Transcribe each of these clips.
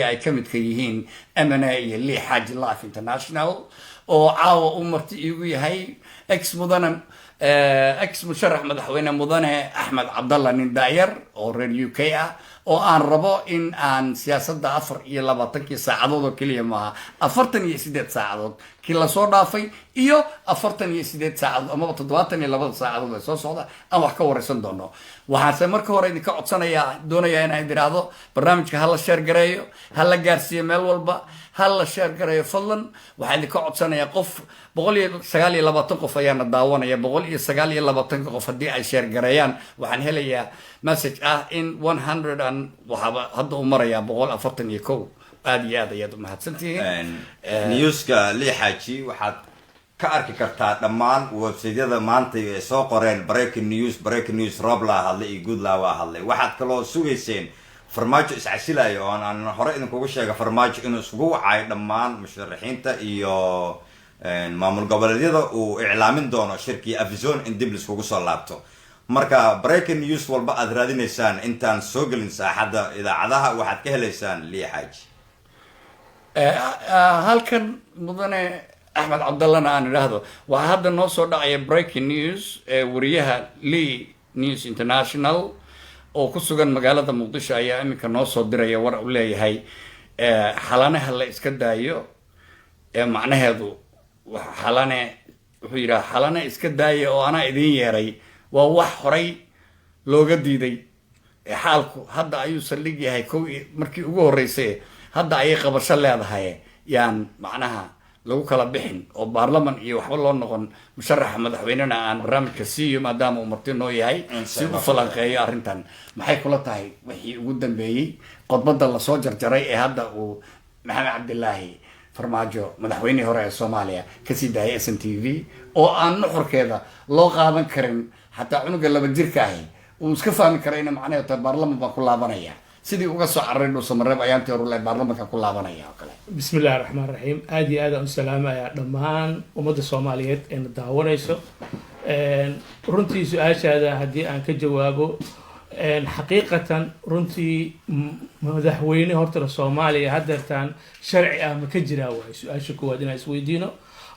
ay ka midka yihiin M&A iyo Lee Haji Life International oo caawa u marti igu yahay ex musharax madaxweyne mudane Axmed Cabdalla nin daayar oo reer UK ah oo aan rabo in aan siyaasadda 24 saacadood oo kaliya maaha 48 saacadood kii la soo dhaafay iyo 48 saacadood ama 72 saacadood ee soo socda aan wax ka wareysan doono waxaan marka hore idinka codsanayaa doonayaa inaan idiraahdo barnaamijka hala share gareeyo hala gaarsiiyo meel walba hala share gareeyo fadlan waxaan idinka codsanayaa qof 129 qof ayaana daawanaya 129 qof haddii ay share gareeyaan waxaan helayaa message ah in 100 waxaba hadda u marayaa 141 aad iyo aad ayaad u mahadsantihiin newska Lee Haji waxaad ka arki kartaa dhammaan website-yada maanta ee soo qoreen breaking news Robla hadlay iyo Goodlaw hadlay waxaad kaloo sugayseen farmaajo iscasilayo oo aan hore idinkugu sheegay farmaajo inuu isugu wacay dhammaan musharaxiinta iyo maamul goboleedyada uu iclaamin doono shirkii Afizon in dib isugu soo laabto marka breaking news walba aad raadinaysaan intaan soo gelin saaxadda idaacadaha waxaad ka helaysaan Lee Haji halkan mudane Axmed Cabdallana aan idhaahdo waxaa hadda noo soo dhacaya breaking news wariyaha Lee News International oo ku sugan magaalada Muqdisho ayaa iminka noo soo diraya war uu leeyahay xalanaha la iska daayo macnaheedu xalane wuxuu yiraahdaa xalana iska daaya oo ana idin yeeray waa wax horay looga diiday xaalku hadda ayuu saldhig yahay markii ugu horeysay hadda ay qabasho leedahay yaan macnaha lagu kala bixin oo baarlaman iyo waxba loo noqon musharaxa madaxweynena aan barnaamijka siiyo maadaama uu marti noo yahay si uu falanqeeyo arrintan maxay kula tahay wixii ugu dambeeyey qodbada la soo jarjaray ee hadda uu maxamed cabdilaahi farmaajo madaxweynihii hore ee Soomaaliya ka sii daayay SNTV oo aan nuxurkeeda loo qaadan karin xataa cunuga laba jirka ah uu iska fahmi karay in macnaheedu baarlaman baa ku laabanaya sidii uga soo carray dhul Soomaaliya ayaantii hore baarlamanka ku laabanaya oo kale bismillaahir rahmaanir rahiim aad iyo aad aan salaamayaa dhammaan ummadda Soomaaliyeed ee daawanayso runtii su'aashaada haddii aan ka jawaabo xaqiiqatan runtii madaxweyne horta Soomaaliya haddeertaan sharci ah ma ka jiraa waay su'aasha koowaad inaan isweydiino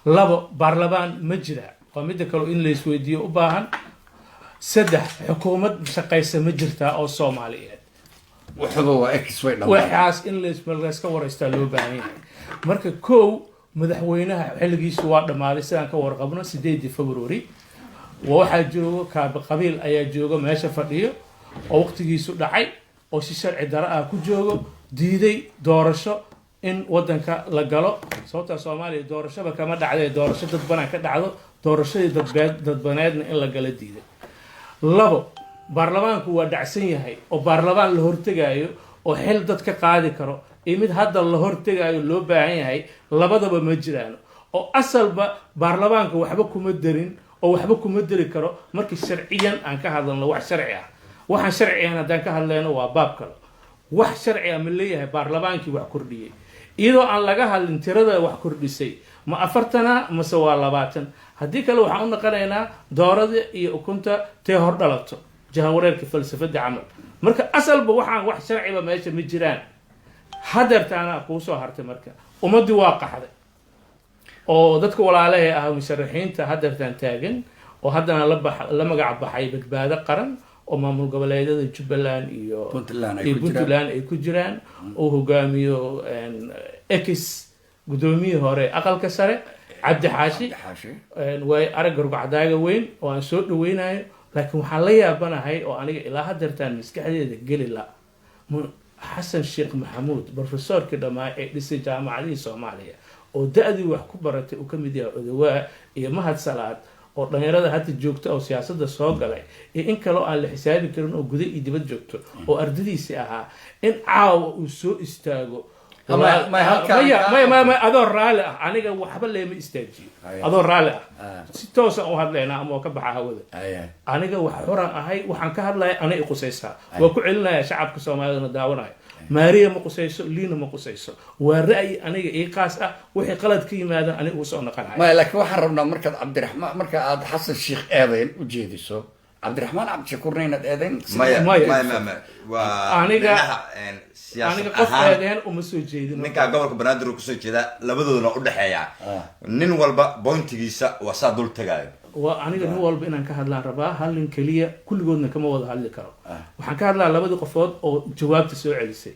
labo baarlamaan ma jiraa waa mid kale in la isweydiiyo u baahan saddex xukuumad shaqaysa ma jirtaa oo Soomaaliyeed waxaas in la iska wareystaa loo baahan yahay marka kow madaxweynaha xilligiisu waa dhamaaday sidaan ka warqabno 8 February waxaa joogo kaaba qabiil ayaa jooga meesha fadhiyo oo waqtigiisu dhacay oo si sharci daro ah ku joogo diiday doorasho in wadanka la galo sababta Soomaaliya doorashada kama dhacday doorasho dad badan ka dhacdo doorashadii dadbaneedna in la gala diiday labo baarlamaanku waa dhacsan yahay oo baarlamaan la hortagayo oo xil dad ka qaadi karo mid hadda la hortagayo loo baahan yahay labadaba ma jiraan oo asalba baarlamaanka waxba kuma darin oo waxba kuma diri karo markii sharciyan aan ka hadalno wax sharci ah waxaan sharci ah hadaan ka hadlayno waa baab kale wax sharci ah ma leeyahay baarlamaankii wax kordhiyay iyadoo aan laga hadlin tirada wax kordhisay ma 40 ma waa 20 haddii kale waxaan u naqanaynaa doorada iyo ukunta tee hor dhalato jahawareerka falsafada camal marka asalba waxaan wax sharciba meesha ma jiraan hadeertaana ku soo hartay marka ummadii waa qaxday oo dadka walaalaha ah musharaxiinta hadeertaan taagan oo haddana la magac baxay badbaado qaran oo maamul goboleedyada Jubbaland iyo Puntland ay ku jiraan oo hogaamiyo ex gudoomiye hore aqalka sare Cabdi Xaashi way arag gargacdaaga weyn oo aan soo dhaweynayo laakiin waxaan la yaabanahay oo aniga ilaa hadeertaan maskaxdeeda geli la Xasan Sheekh Maxamuud professorka dhamaa ee dhisay jaamacadii Soomaaliya oo da'dii wax ku baratay uu ka mid yahay odawaa iyo mahad salaad oo dhalinyarada hadda joogta oo siyaasadda soo galay in kale aan la xisaabi karin oo gudaha iyo dibadda joogto oo ardadiisi ahaa in caawa uu soo istaago ما أدور رالي أنا جو حبل لي مستجي أدور رالي ستوس أو هذا لنا أما كبح هذا أنا جو حرا هاي وحن كهذا أنا إقصيسها وكلنا يا شعب كسومالي نداورنا ماريا مقصيس لينا مقصيس والرأي أنا إيقاس وحي قلد كيما هذا أنا وصلنا قناعة ما لك وحرمنا مركز عبد الرحمن مركز حسن الشيخ آذين وجيدسو cabdiraxmaan cabdishakuurna inaad eedayn maya Maya. maya maya waa Aniga- dhinaca, aniga siyaasad qof ahaan eedeen uma soo jeedin ninkaa gobolka banaadir uu kasoo jeeda labadoodana udhexeeya nin walba bointigiisa waa saa dul tagaayo waa aniga nin walba inaan ka hadlaan rabaa hal nin keliya kulligoodna kama wada hadli karo waxaan ka hadlaa labadii qofood oo jawaabta soo celisay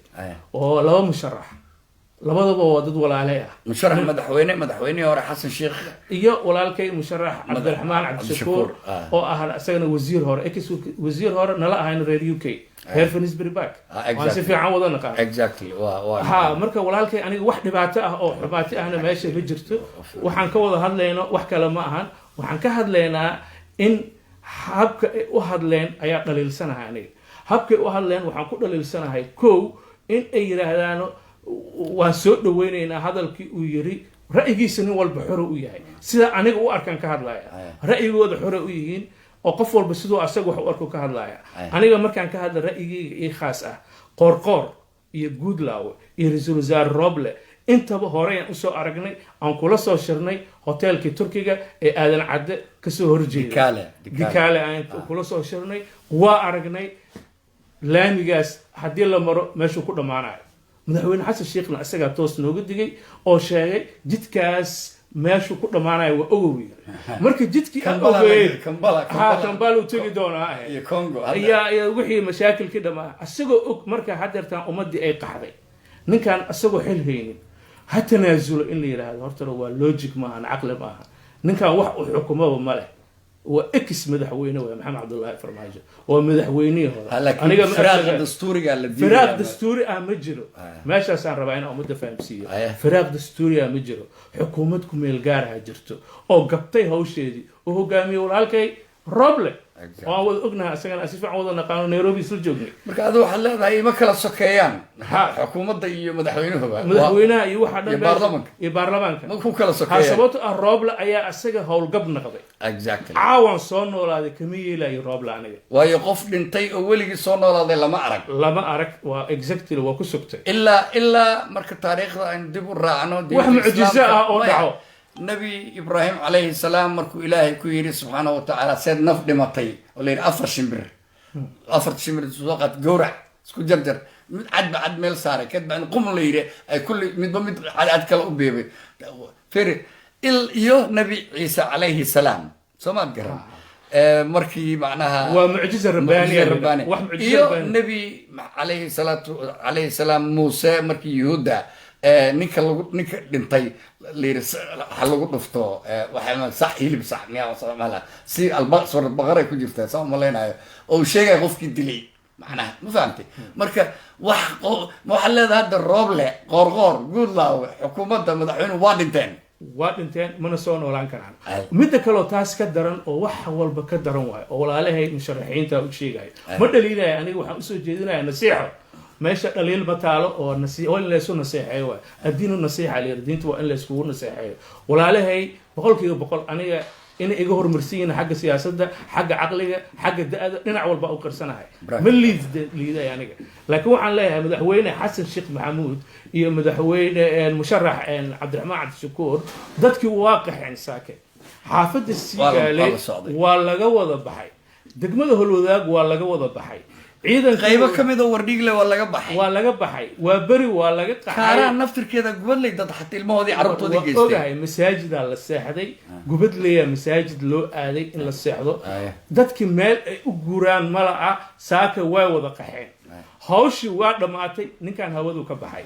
oo laba musharax labadaba waa dad walaale ah musharax madaxweynihii hore xasan sheekh iyo walaalkay musharax cabdiraxmaan cabdishakuur Cabdishakuur, oo ah isagana wasiir hore wasiir hore nala ahayn reer UK reer Finsbury Park waan si exactly. fiican wada naqaan exactly waa ha marka walaalkay aniga wax dhibaato ah oo xumaati ahna meesha ma jirto waxaan ka wada hadlayno wax kale ma ahan waxaan ka hadlaynaa in habka ay u hadleen ayaa dhaliilsanahay aniga habkay u hadleen waxaan ku dhaliilsanahay kow in ay yidhaahdaano waan soo dhaweynaynaa hadalkii uu yiri ra'yigiisa nin walba xore u yahay sida aniga u arkaan ka hadlaya ra'yigooda xore u yihiin oo qof walba siduu asaga wax u arko ka hadlaya aniga markaan ka hadla ra'yigayga ii khaas ah qoorqoor iyo guudlaawe iyo ra-iisul wasaare roble intaba horeyaan usoo aragnay aan kula soo shirnay hoteelkii turkiga ee aadan cadde kasoo horjeeda dikaale aan kula soo shirnay waa aragnay laamigaas haddii la maro meeshuu ku dhammaanayo madaxweyne xasan sheekhna isagaa toos nooga digay oo sheegay jidkaas meeshuu ku dhammaanayo waa ogow marka jidkii kambal uu tegi doonaa ayaa wixii mashaakilkii dhammaa isagoo og marka hadeertaan ummadii ay qaxday ninkan isagoo xil haynin ha tanaasulo in la yidhaahdo horta waa logic maahan caqli maaha ninkan wax u xukumaba ma leh waa ex madaxweyne waa maxamed cabdullaahi farmaajo waa madaxweynihii hore firaaq dastuuri ah ma jiro meeshaasaan rabaa inaan ummadda fahamsiiyo firaaq dastuuri ah ma jiro xukuumad ku meel gaaraha jirto oo gabtay hawsheedii oo hogaamiyey walaalkay roble oo aan wada ognahay isagana si fiican wada naqaano Nairobi isla joognay marka adigu waxaad leedahay ima kala sokeeyaan xukuumadda iyo madaxweynaha iyo waxa dhan iyo baarlamaanka ma ku kala sokeeyaan sababtoo ah roble ayaa isaga howlgab noqday exactly caawan soo noolaaday kama yeelayo roble aniga waayo qof dhintay oo weligii soo noolaaday lama arag waa exactly waa ku sugtay ilaa marka taariikhda aan dib u raacno wax mucjiso ah oo dhaco nabi ibraahim calayhi salaam markuu ilaahay ku yidhi subxaana wa tacaala seed naf dhimatay oo la yidhi afar shimbir soo qaad gowrac isku jarjar mid cadba cad meel saaray kadibna qum la yidhi ay kulli midba mid cad kale u beebay firi iyo nabi ciise calayhi salaam soo maad garan markii macnaha waa mucjiso rabbaani iyo nabi calayhi salaam muuse markii yuhuudda ninka dhintay layiri ha lagu dhufto waxaa sax hilib sax miyaa si suurad baqaray ku jirtaa saa malaynayo oo uu sheegaya qofkii dilay macnaha ma fahamtay marka waxaad leedahay hadda rooble qoorqoor guudlaawe xukuumadda madaxweyne waa dhinteen mana soo noolaan karaan midda kaleo taas ka daran oo wax walba ka daran waayo oo walaalahay musharaxiinta u sheegayo ma dhaliilaya aniga waxaan usoo jeedinaya nasiixo meesha dhaliil ma taalo oo in laysu naseexeeyo waay addiinu nasiixa layiri diinta waa in layskugu naseexeeyo walaalahay 100% aniga inay iga horumarsan yihiin xagga siyaasadda xagga caqliga xagga da-da dhinac walba u qarsanahay ma liiday aniga laakiin waxaan leeyahay madaxweyne xasan sheekh maxamuud iyo madaxweyne musharax cabdiraxmaan cabdishakuur dadkii waa qaxeen saake xaafadda siigaale waa laga wada baxay degmada holwadaag waa laga wada baxay ciidan qaybo kamid oo wardhigle waa laga baxay waa beri waa laga qaxay kaaraan naftirkeeda gubadley dad xataa ilmahoodii carruurtoodii geystay ogahay masaajidaa la seexday gubadleya masaajid loo aaday in la seexdo dadkii meel ay u guuraan mala'a saaka way wada qaxeen hawshii waa dhammaatay ninkan hawadu ka baxay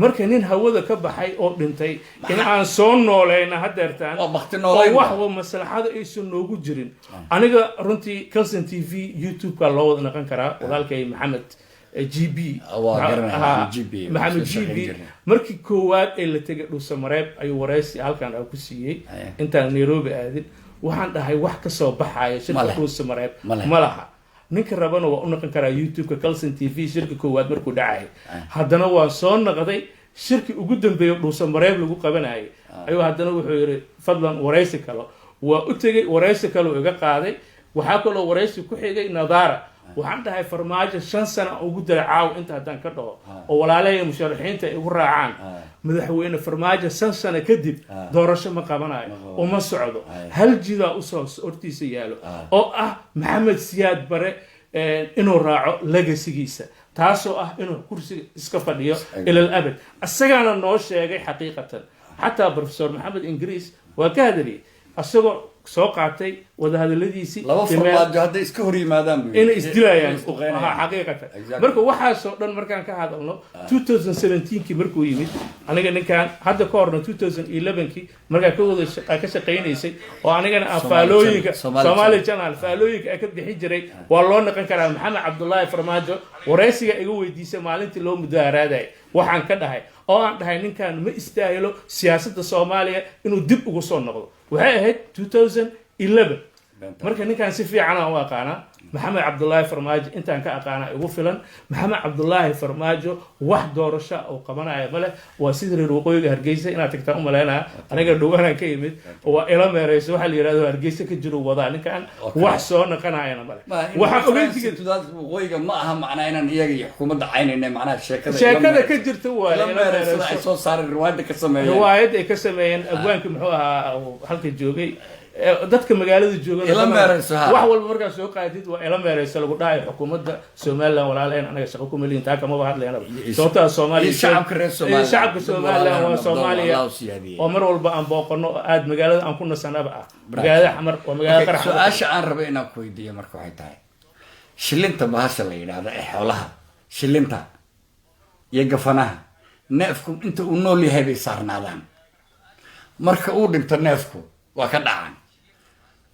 marka nin hawada ka baxay oo dhintay in aan soo noolayna hadeertaan oo wax maslaxada aysan noogu jirin aniga runtii Calson TV YouTube-ka loo wada naqan karaa walaalkay maxamed GB maxamed GB markii koowaad ay la tegay dhuusamareeb ayuu wareysi halkan ku siiyey intaan Nairobi aadin waxaan dhahay wax ka soo baxaya shirka dhuusamareeb malaha ninka rabana waa u naqan karaa YouTube-ka Calson TV shirka koowaad markuu dhacay haddana waa soo naqday shirki ugu dambeeyo dhuusamareeb lagu qabanayay ayuu haddana wuxuu yiri fadlan wareysi kale waa u tegay wareysi kale iga qaaday waxaa kaloo wareysi ku xigay Nadaara waxaan dhahay farmaajo 5 sano ugu dara caaw inta haddaan ka dhaho oo walaalahay musharaxiinta ay ugu raacaan madaxweyne farmaajo 5 sano kadib doorasho ma qabanayo oo ma socdo hal jidaa usoo hortiisa yaalo oo ah maxamed siyaad bare inuu raaco legasigiisa taasoo ah inuu kursiga iska fadhiyo ilal abad asagana noo sheegay xaqiiqatan xataa professor maxamed ingiriis waa ka hadaliyay asagoo soo qaatay wada hadaladiisii laba farmaajo hadday iska hor yimaadaan inay isdilayaan xaqiiqatan marka waxaasoo dhan markaan ka hadalno 2017kii markuu yimid aniga ninkan hadda ka horna 2011kii markaa ka shaqaynaysay oo anigana faalooyinka Somali Channel faalooyinka ay ka bixi jiray waa loo naqan karaa maxamed cabdullaahi farmaajo wareysiga iga weydiisay maalintii loo mudaaraaday waxaan ka dhahay oo aan dhahay ninkan ma istaahilo siyaasadda Soomaaliya inuu dib ugu soo noqdo waxay ahayd 2011 marka ninkan si fiican aan u aqaanaa maxamed cabdullaahi farmaajo intaan ka aqaanaa igu filan maxamed cabdullaahi farmaajo wax doorasho uu qabanaya male waa sida reer waqooyiga hargeysa inaad tagtaan u malaynaya aniga dhowaan ka yimid waa ila meereyso waxa la yiraahdo hargeysa ka jiro wadaa ninkan wax soo naqanayana male waxa ogeyntiga waqooyiga ma aha macnaa inaan iyaga iyo xukuumadda caynayna macnaa sheekada ka jirta waa ila meereyso ay soo saareen riwaayad ka sameeyeen riwaayad ay ka sameeyeen abwaanka muxuu ahaa halka joogay dadka magaalada joogan wax walba markaa soo qaadid waa ila meereyso lagu dhahay xukuumadda Soomaaliland walaaleen anaga shaqo ku meelin taa kama hadlayna sababta Soomaaliya shacabka Soomaaliland waa Soomaaliya oo mar walba aan booqano aad magaalada aan ku nasanaba ah magaalada xamar waa magaalada qarax su'aasha aan rabay inaan ku weydiiyo marka waxay tahay shilinta bahasha la yiraahdo ee xoolaha shilinta iyo gafanaha neefku inta uu nool yahay bay saarnaadaan marka uu dhinto neefku waa ka dhacaan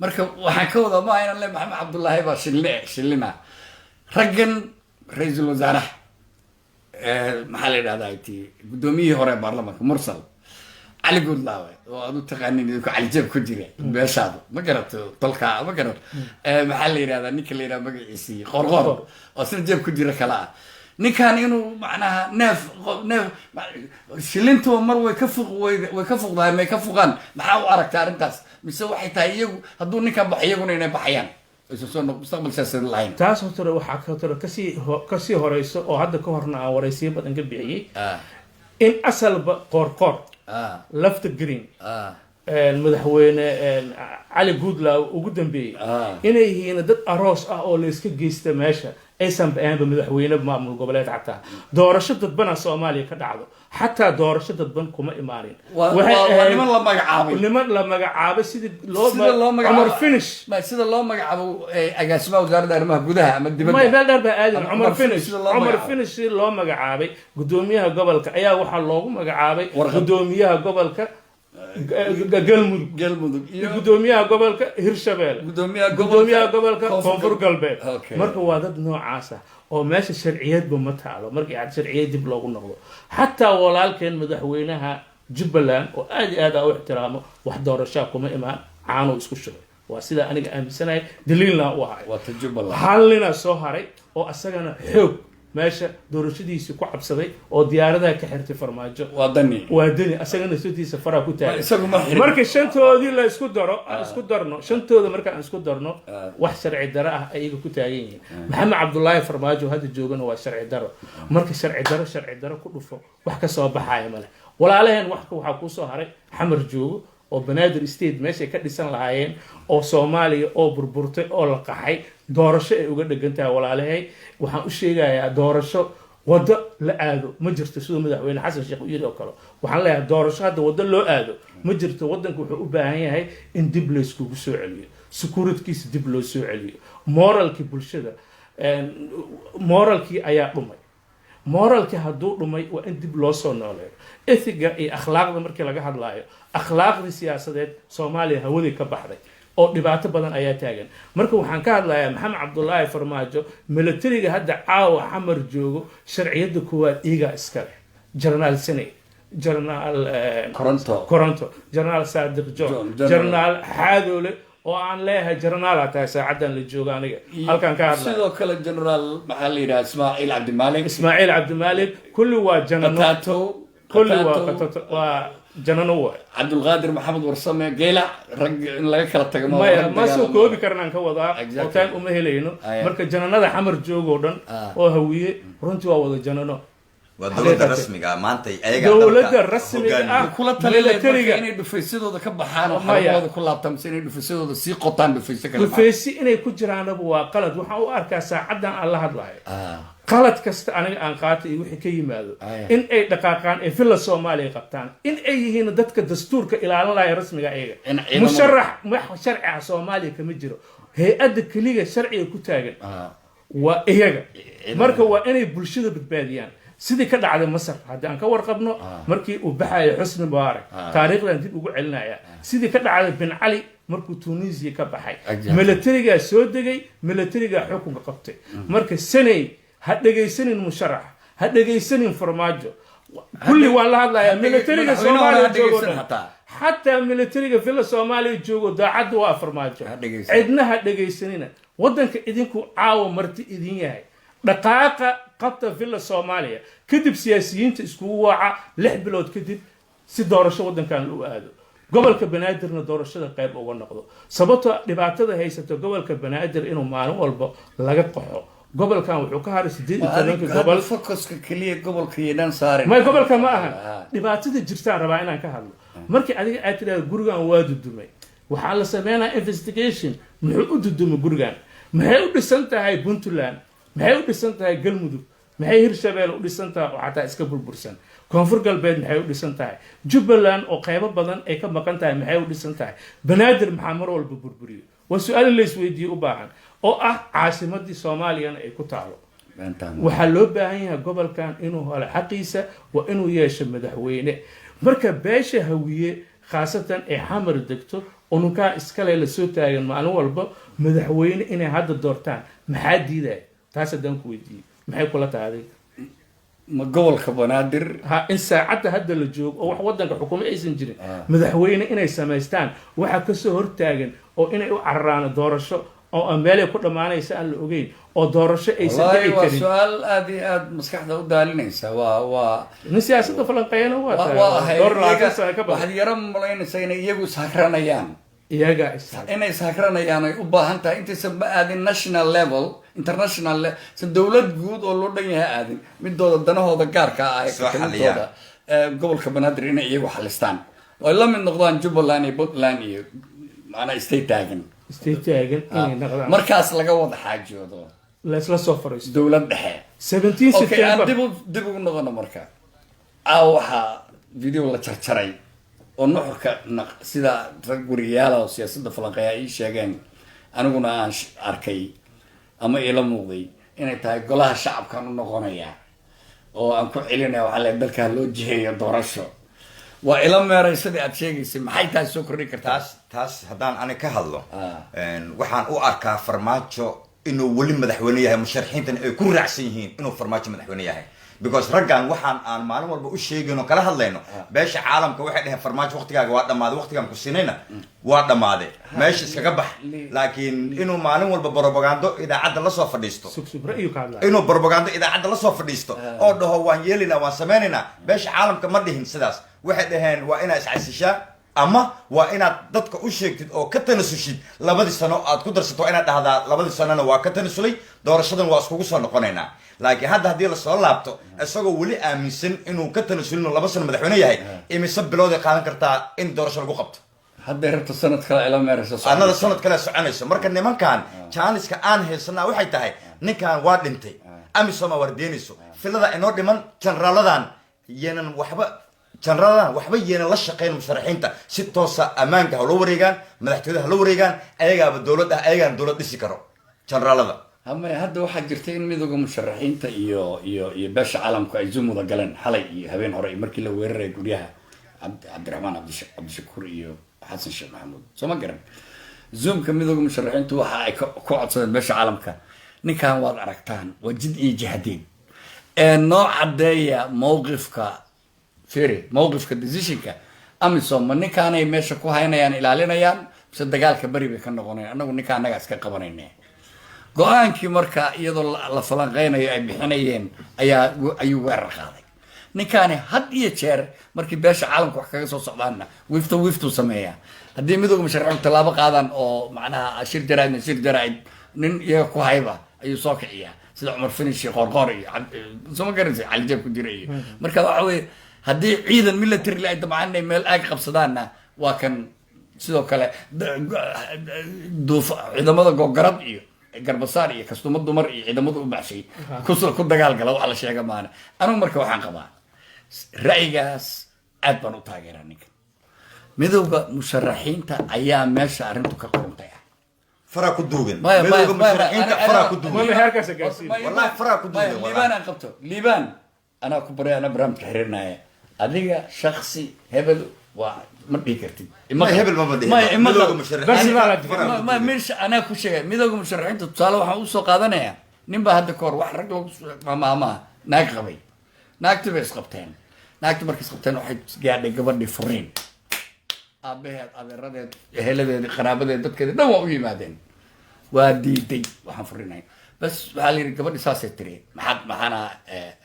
marka waxaan ka wadaa ma inaan le maxamed cabdullaahi baa shillina raggan ra-iisul wasaaraha maxaa la yidhahdaa ti guddoomiyihii hore baarlamaanka mursal cali guudlaawe oo aad u taqaanin idinku calijeeb ku jira beeshaadu ma garato tolkaa ma garato maxaa la yidhahdaa ninka la yidhaha magaciisii qorqor oo sina jeeb ku jira kala ah ninkan inuu macnaha neef shilintuba mar way ka fuqdahay may ka fuqaan maxaa u aragtaa arrintaas mise waxay tahay iyagu hadduu ninkan baxo iyaguna inay baxayaan aysan soo mustaqbal siyaasadeed lahayn taas horta waxaa horta kasii horeyso oo hadda ka horna aan wareysiyo badan ka bixiyey in asalba qoorqoor lafta green madaxweyne cali guudlaawe ugu dambeeyey inay yihiin dad aroos ah oo la iska geysta meesha aysan baahanba madaxweyne maamul goboleed xataa doorasho dadbana Soomaaliya ka dhacdo xataa doorasho dadban kuma imaanin waxay niman la magacaabay sida loo magacaabo finish sida loo magacaabo agaasimaha wasaaradda arrimaha gudaha ama dibadda ma bal darba aadan Umar Finish loo magacaabay gudoomiyaha gobolka ayaa waxa loogu magacaabay gudoomiyaha gobolka galmudug iyo gudoomiyaha gobolka hirshabelle gudoomiyaha gobolka koonfur galbeed marka waa dad noocaas ah oo meesha sharciyeedba ma taalo markii aad sharciyeed dib loogu noqdo xataa walaalkeen madaxweynaha Jubbaland oo aad iyo aad u ixtiraamo wax doorasho kuma imaan caano isku shubay waa sida aniga aaminsanahay daliilna u ahay waa Jubbaland halina soo haray oo asagana xoog meesha doorashadiisii ku cabsaday oo diyaaradaha ka xirtay farmaajo waa dani asagana sootiisa fara ku taagay marka shantoodii la isku darno shantooda marka aan isku darno wax sharci daro ah ayaga ku taagan yihiin maxamed cabdullaahi farmaajo hadda joogana waa sharci daro marka sharci daro ku dhufo wax ka soo baxaya male walaalaheen waxaa ku soo haray xamar joogo oo Banaadir State meesha ka dhisan lahaayeen oo Soomaaliya oo burburtay oo la qaxay doorasho ay uga dhagantahay walaalahay waxaan u sheegayaa doorasho wada la aado ma jirto sida madaxweyne xasan sheekh u yiri oo kale waxaan leeyahay doorasho hadda wada loo aado ma jirto wadanku wuxuu u baahan yahay in dib la isku soo celiyo securitykiisa dib loo soo celiyo moralki bulshada moralki ayaa dhumay moralki hadduu dhumay waa in dib loo soo nooleeyo ethiga iyo akhlaaqda markii laga hadlaayo akhlaaqdii siyaasadeed Soomaaliya hawadii ka baxday oo dhibaato badan ayaa taagan marka waxaan ka hadlayaa maxamed cabdullaahi farmaajo militariga hadda caawa xamar joogo sharciyada koowaad iiga iska leh General Sene General Coronto General Sadiq John General Xaadoole oo aan leeyahay General tahay saacadan la joogo aniga halkan ka hadlaa sidoo kale General maxaa la yiraahdaa Ismaaciil Cabdi Malik kulli waa general kulli waa janano waay cabdulqaadir maxamed warsame geela rag in laga kala tago maya ma soo koobi karnaan ka wadaa Exactly. oo taan uma helayno Aya. marka jananada xamar joogoo dhan oo hawiye runtii waa wada janano waa dowladda rasmiga ah, maanta ayaga dowladda rasmiga ah kula taliya militariga inay dhufaysadooda ka baxaan oo Maya. xarumooda ku laabtaan mise inay dhufaysadooda sii qotaan dhufayso kale dhufaysi inay ku jiraanaba waa qalad waxaan u arkaa saacadan aan la hadlayo ah qalad kasta aniga aan qaata iyo wixii ka yimaado Aya. in ay dhaqaaqaan ee villa soomaaliya qabtaan in ay yihiin dadka dastuurka ilaalinaya rasmiga iyaga In ciidamada- musharax wax sharci ah soomaaliya kama jiro hay-adda keliya sharciga ku taagan ah waa iyaga Ciidamada. marka waa inay bulshada badbaadiyaan sidii ka dhacday masar haddii aan ka warqabno markii uu baxayo xusni mubaarak taariikhdan dib ugu celinaya sidii ka dhacday bin cali markuu tunisia ka baxay Exactly. milatarigaa soo degay milatarigaa xukunka qabtay marka sanay ha dhegaysanin musharax ha dhegaysanin farmaajo kulli waan la hadlayaa milatariga madaxweynaha soomaaliya ha joogo dhegaysan dhan hataa. xataa milatariga villa soomaaliya joogo daacadda waa farmaajo Ha dhegaysan. cidna ha dhegaysanina waddanka idinku caawa marti idin yahay dhaqaaqa qabta villa soomaaliya kadib siyaasiyiinta iskugu waaca 6 bilood kadib si doorasho waddankan u aado gobolka banaadirna doorashada qayb uga noqdo sababtoo dhibaatada haysata gobolka banaadir inuu maalin walba laga qaxo gobolkan wuxuu ka haray 18 gobol focuska kaliya gobolka yeedhan saarin may gobolka ma aha Ah. dhibaatada jirtaan rabaa inaan ka hadlo markii adiga aad tiraahdo gurigan waa dudumay waxaa la sameynaa investigation muxuu u dudumay gurigan maxay u dhisan tahay puntland maxay u dhisan tahay galmudug maxay hirshabelle u dhisan tahay oo xataa iska burbursan koonfur galbeed maxay u dhisan tahay jubbaland oo qaybo badan ay ka maqan tahay maxay u dhisan tahay banaadir maxaa mar walba burburiyo waa su-aal in la isweydiiye u baahan oo ah caasimadii soomaaliyana ay ku taalo waxaa loo baahan yahay gobolkan inuu helo xaqiisa waa inuu yeesho madaxweyne marka beesha hawiye khaasatan ay xamar degto ununkaa iskale lasoo taagan maalin walba madaxweyne inay hadda doortaan maxaa diidaya taas haddaan ku weydiiyey maxay kula tahay ma gobolka banaadir ha in saacadda hadda la joogo oo wax waddanka xukumo aysan jirin madaxweyne inay samaystaan waxaa kasoo hortaagan oo inay u cararaano doorasho oo aan meelay ku dhammaanaysa aan la ogeyn oo doorasho aysan wallahi dhici waa karin su-aal aad iyo aad maskaxda u daalinaysa waa nin siyaasadda falanqeeyana waa tahay waa ahay dhowr labaatan sano ka badan waxaad yaro malaynaysaa inay iyagu ishakranayaan iyagaa isaga inay ishakranayaan ay u baahan tahay intaysan ma aadin national level international se dowlad guud oo loo dhan yahay aadin midooda danahooda gaarka ah Soo xaliyaan. kalimidooda gobolka banaadir inay iyagu xalistaan oo ay la mid noqdaan jubbaland iyo puntland iyo macnaa state taagan istay taagan inay noqdaan markaas laga wada xaajoodo laysla soo fariisto dowlad dhexe 17 okay aan September dib ugu noqono marka waxaa video la jarjaray oo nuxurka sida rag guriyaala oo siyaasadda falanqeeya ay sheegeen aniguna aan arkay ama ila muuqday inay tahay golaha shacabkan u noqonaya oo aan ku celinaya waxaa le dalkaa loo jiheeyo doorasho waa ila meeray sidii aad sheegaysay maxay tahay soo kordhin kartaa taas haddaan ani ka hadlo Ah. waxaan u arkaa farmaajo inuu weli madaxweyne yahay musharaxiintan ay ku raacsan yihiin inuu farmaajo madaxweyne yahay because raggan waxaan aan maalin walba u sheegin oo kala hadlayno beesha caalamka waxay dhaheen farmaajo waqtigaaga waa dhammaaday waqtigaan ku sinayna waa dhammaaday meesha iskaga bax laakiin inuu maalin walba propagando idaacadda lasoo fadhiisto sugsub ra'yu ka hadlaya inuu propagando idaacadda lasoo fadhiisto oo dhaho waan yeelinaa waan samaynaynaa beesha caalamka ma dhihin sidaas waxay dhaheen waa inaad iscasishaa ama waa inaad dadka u sheegtid oo ka tanasushid labadii sano aad ku darsato waa inaad dhahdaa labadii sanona waa ka tanasulay doorashadan waa iskugu soo noqonaynaa laakiin hadda haddii lasoo laabto isagoo weli aaminsan inuu ka tanasulin oo 2 sano madaxweyne yahay imise bilooday qaadan kartaa in doorasho lagu qabto hadday rabto sanad kale ila meeraysa anada sanad kale soconayso marka nimankan jaaniska aan haysanaa waxay tahay ninkan waa dhintay amisoma wardeynayso filada inoo dhiman jeneraaladan yenan waxba jeneraaladan waxba yenan la shaqeyn musharaxiinta si toosa ammaanka ha loo wareegaan madaxtooyada ha loo wareegaan ayagaaba dowlad ah ayagaana dowlad dhisi karo jeneraalada hama hadda waxaa jirta in midooda musharaxiinta iyo beesha caalamku ay zoom wada galeen xalay iyo habeen hore markii la weeraray guryaha cabdiraxmaan cabdishakuur iyo xasan sheekh maxamuud soo ma garan zoomka midooda musharaxiintu waxa ay ku codsadeen beesha caalamka ninkan waad aragtaan waa jid iyo jahadeen ee noo cadeeya mowqifka decisionka amisom ma ninkaanay meesha ku haynayaan ilaalinayaan mise dagaalka beri bay ka noqonayan annagu ninka annaga iska qabanayna go-aankii marka iyadoo la falanqeynayo ay bixinayeen ayuu weerar qaaday ninkaani had iyo jeer markii beesha caalamka wax kaga soo socdaanna wiftu sameeyaa haddii midooda musharaxiintu tallaabo qaadaan oo macnaha shir jaraa'id nin iyaga ku hayba ayuu soo kiciyaa sida cumar finish iyo qoorqoor iyo soo ma garanaysa calijeeb ku jira iyo marka waxa weeye haddii ciidan military ay dabcan inay meel aag qabsadaanna waa kan sidoo kale ciidamada gogarad iyo garbasaar iyo kastumo dumar iyo ciidamada u baxshay ku dagaalgala waxa la sheega maana anigu marka waxaan qabaa ra'yigaas aad baan u taageeraa ninka midowga musharaxiinta ayaa meesha arrintu ka quruntay فرا كدوغن ميدوغا مشرحينتا فرا كدوغن ما هركاس غارسين والله فرا كدوغن ليبان ان قبته ليبان انا كبري انا برامج حريرنايا اديga shakhsi hebel waa ma dhigi kartid ما hebel ma badin midowga musharaxiinta ma meesh ana ku sheegay midowga musharaxiinta tusaale waxaan u soo qaadanayaa nin baa hadda koor wax rag lagu maama naag qabay naagti bay isqabteen naagti markay isqabteen waxay gaadhay gabadhii furiin aabaheed adeeradeed eheladeed qaraabadeed dadkeeda dhan waa u yimaadeen waa diiday waxaan furinay bas waxaa la yidhi gabadhi saasay tiri maxaana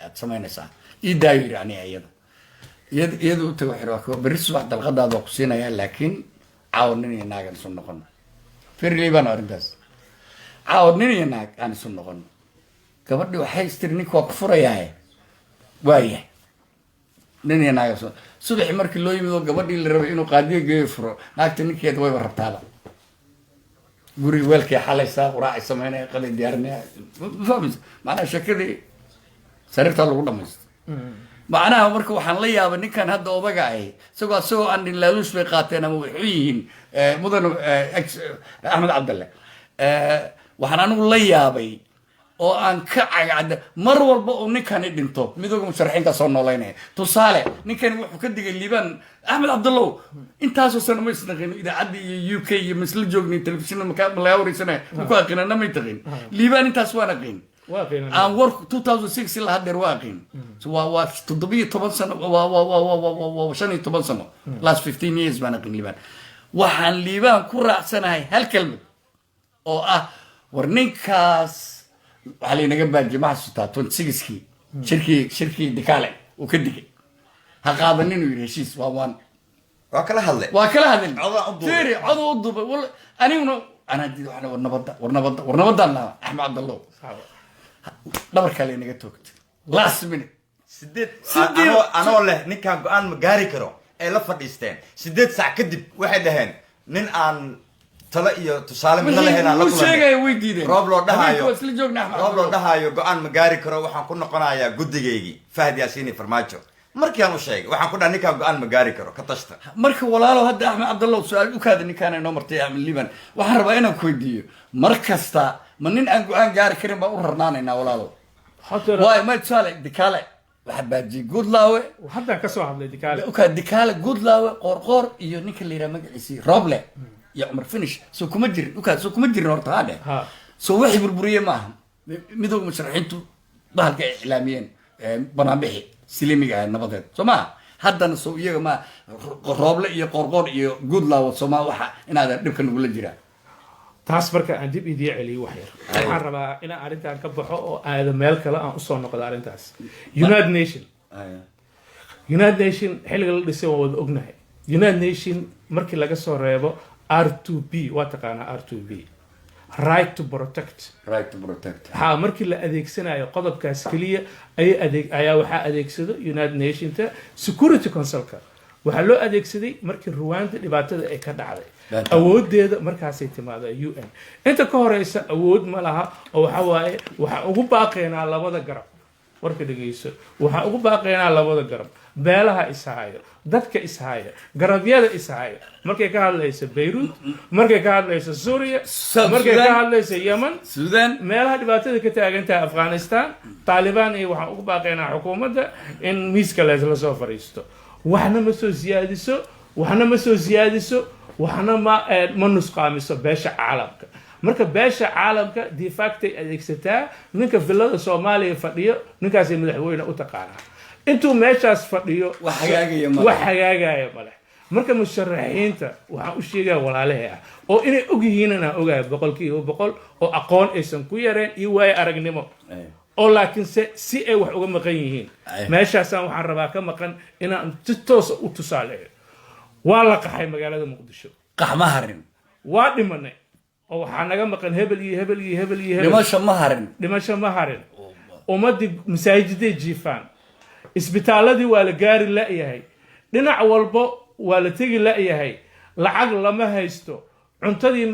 aad samaynaysaa ii daayo yidhi aniga iyada u tago xiro berri subax dalqadaada waa ku siinayaa laakiin caawa nin iyo naag aan isu noqono firley baan arrintaas caawa nin iyo naag aan isu noqono gabadhi waxay istiri ninka waa ku furayaaye waayahay nin iyo naag subaxi markii loo yimid oo gabadhii la rabay inuu qaadiyo geeyo furo naagta ninkeeda wayba rabtaaba guriga weelkay xalaysaa quraacay samaynaya qaday diyaarinaya fahmaysa macnaha sheekadii sariirtaa lagu dhamaysta macnaha marka waxaan la yaabay ninkan hadda odaga ahi isagoo aan laaluush bay qaateen ama waxu yihiin mudan axmed cabdalle waxaan anigu la yaabay oo aan ka cagacda mar walba uu ninkani dhinto midowga musharaxiinta soo noolaynaya tusaale ninkani wuxuu ka digay liibaan axmed cabdallow intaasoo sano ma isnaqin idaacadda iyo UK iyo masla joognay telefishinna malaga wareysanaya ku aqinana may taqin liibaan intaas waan aqin aan war 2006 ilaa haddeer waa aqin waa 17 sano waa 15 sano last 15 years baan aqin liibaan waxaan liibaan ku raacsanahay hal kelmad oo ah war ninkaas waxaa laynaga baajiyay ma xasuutaa 26kii shirkii dikaale uu ka digay ha qaadanin uu yidhi heshiis waa kala hadlay fiiri coda u dubay aniguna anaa did war nabadaan lahaa axmed cabdallow dhabarkaa laynaga toogtay last minute anoo leh ninkaan go-aan ma gaari karo ay la fadhiisteen 8 saac kadib waxay dhaheen nin aan tala iyo tusaale mid la helaan la kulanay roob loo dhahayo go-aan ma gaari karo waxaan ku noqonayaa guddigaygii Fahad Yaasiin Farmaajo markii aan u sheegay waxaan ku dhahay ninkaan go-aan ma gaari karo ka tashta marka walaalo hadda axmed cabdallow su-aal u kaada ninkaan inoo martay axmed liban waxaan rabaa inaan ku weydiiyo mar kasta ma nin aan go-aan gaari karin baan u rarnaanaynaa walaalo waay ma tusaale dikaale waxa baajiyay Goodlawe hadda ka soo hadlay dikaale Goodlawe qoorqoor iyo ninka la yiraahdo magaciisa Roble يا عمر فينيش سو كمجرين وكان سو كمجرين ورطة هذا سو وحي بربورية معهم ميدوغ مشرحينتو بهالك إعلاميين بنابحي سليمي قاعد نبضت سو ما حدا نسو إيه ما روبلا إيه قرقور إيه Goodlawe سو ما وحا إن هذا نبكن نقول الجيران taas marka aan dib idii celiyo wax yar waxaan rabaa in arrintan ka baxo oo aad meel kale aan u soo noqdo arrintaas United Nation xilliga la dhisay waa wada ognahay United Nation markii laga soo reebo R2P waa taqaanaa R2P right to protect ha markii la adeegsanayo qodobkaas kaliya ayaa waxaa adeegsado United Nationta Security Councilka waxaa loo adeegsaday markii Rwanda dhibaatada ay ka dhacday awoodeeda markaasay timaada UN inta ka horeysa awood ma laha oo waxa waaye waxa ugu baaqeynaa labada garab warka dhageyso waxa ugu baaqeynaa labada garab beelaha ishaayo dadka ishaayo garabyada ishaayo markay ka hadlayso Beirut markay ka hadlayso Suuriya markay ka hadlayso Yemen Sudan meelaha dhibaatada ka taagantaa Afghanistan Taliban iyo waxa ugu baaqeynaa xukuumadda in miiska la soo fariisto waxna ma soo siyaadiso waxna ma nusqaamiso beesha caalamka marka beesha caalamka de facto adeegsataa ninka villada Soomaaliya fadhiyo ninkaas ay madaxweyne u taqaanaa intuu meeshaas fadhiyo wax hagaagaya male marka musharaxiinta waxaan u sheegaa walaalahay oo inay og yihiin inaan ogahay 100% oo aqoon aysan ku yareen iyo waay aragnimo oo laakiinse si ay wax uga maqan yihiin meeshaasaan waxaan rabaa ka maqan inaan si toosa u tusaaleeyo waa la qaxay magaalada muqdisho qax ma harin waa dhimanay oo waxaa naga maqan hebel iyo hebel iyo hebel iyo hebel dhimasho ma harin dhimasho ma harin ummaddii masaajiday jiifaan isbitaaladii waa la gaari la'yahay dhinac walbo waa la tegi la'yahay lacag lama haysto cuntadii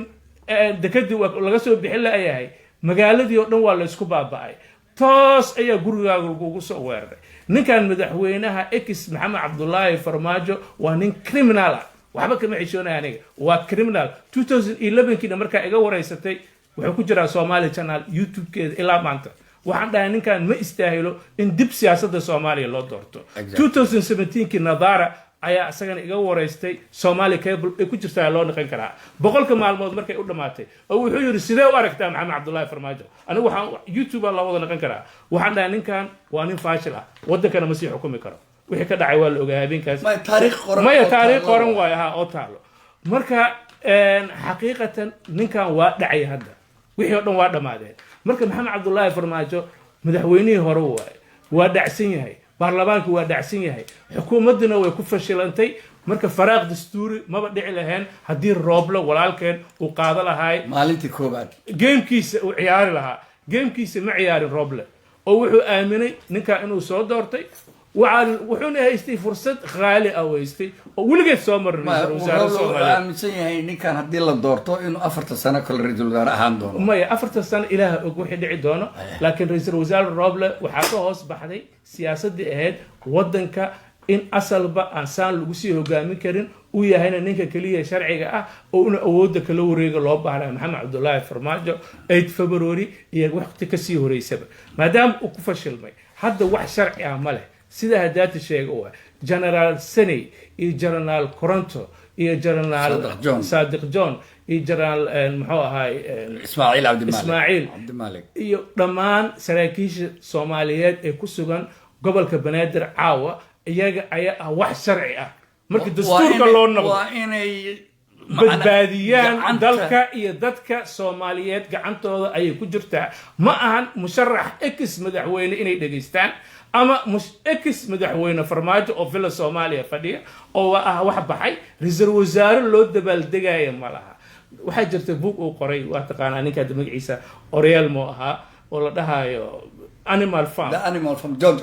dekadii laga soo bixin la'yahay magaaladii oo dhan waa la isku baaba'ay toos ayaa gurigaaga lagugu soo weeraray ninkan madaxweynaha ex maxamed cabdullaahi farmaajo waa nin criminal ah waxba kama xishoonaya aniga waa criminal 2011kiina markaa iga wareysatay wuxuu ku jiraa Somali Channel YouTube-keeda ilaa maanta waxaan dhahay ninkan ma istaahilo in dib siyaasadda Soomaaliya loo doorto 2017kii Nadara ayaa asagana iga wareystay Somali Cable ay ku jirtaa loo naqan karaa boqolka maalmood markay u dhamaatay oo wuxuu yiri sidee u aragtaa maxamed cabdullaahi farmaajo anigu waxaan YouTube la wada naqan karaa waxaan dhahay ninkan waa nin faashil ah wadankana ma sii xukumi karo wixii ka dhacay waa la ogaa habeenkaas ma taariikh qoran waay aha oo taalo marka xaqiiqatan ninkan waa dhacay hadda wixii oo dhan waa dhamaadeen marka maxamed cabdullaahi farmaajo madaxweynihii hore waa dhacsan yahay baarlamaanku waa dhacsan yahay xukuumadduna way ku fashilantay marka faraaq dastuuri maba dhici lahayn haddii Rooble walaalkeen uu qaado lahaay maalintii koobaad gamekiisa uu ciyaari lahaa gamekiisa ma ciyaarin Rooble oo wuxuu aaminay ninka inuu soo doortay wuxuuna haystay fursad qaali ah haystay oo weligeed soo marin wasaarada Soomaaliya aaminsan yahay ninkan haddii la doorto inuu 4 sano kale ra'iisul wasaare ahaan doono maya 4 sano ilaaha og wixii dhici doono laakiin ra'iisul wasaare Rooble waxaa ka hoos baxday siyaasadii ahayd wadanka in asalba aan saan lagu sii hogaamin karin uu yahayna ninka kaliya sharciga ah oo una awoodda kala wareega loo baahnaa maxamed cabdullaahi farmaajo 8 February iyo waqti ka sii horeysaba maadaama uu ku fashilmay hadda wax sharci ah ma leh sida hadaati sheega oo General Sani iyo General Coronto iyo General Sadiq John iyo General muxuu ahaay Ismaaciil Abdimalik iyo dhammaan saraakiisha Soomaaliyeed ee ku sugan gobolka Banaadir caawa iyaga ayaa wax sharci ah markii dastuurka loo noqdo waa inay badbaadiyaan dalka iyo dadka Soomaaliyeed gacantooda ayay ku jirtaa ma ahan musharax ex madaxweyne inay dhageystaan ama ex madaxweyne farmaajo oo villa Soomaaliya fadhiya oo wax baxay ra'iisul wasaare loo dabaaldegaya ma laha waxaa jirta book uu qoray waa taqaanaa ninka magaciisa Oriel mo ahaa oo la dhahayo Animal Farm George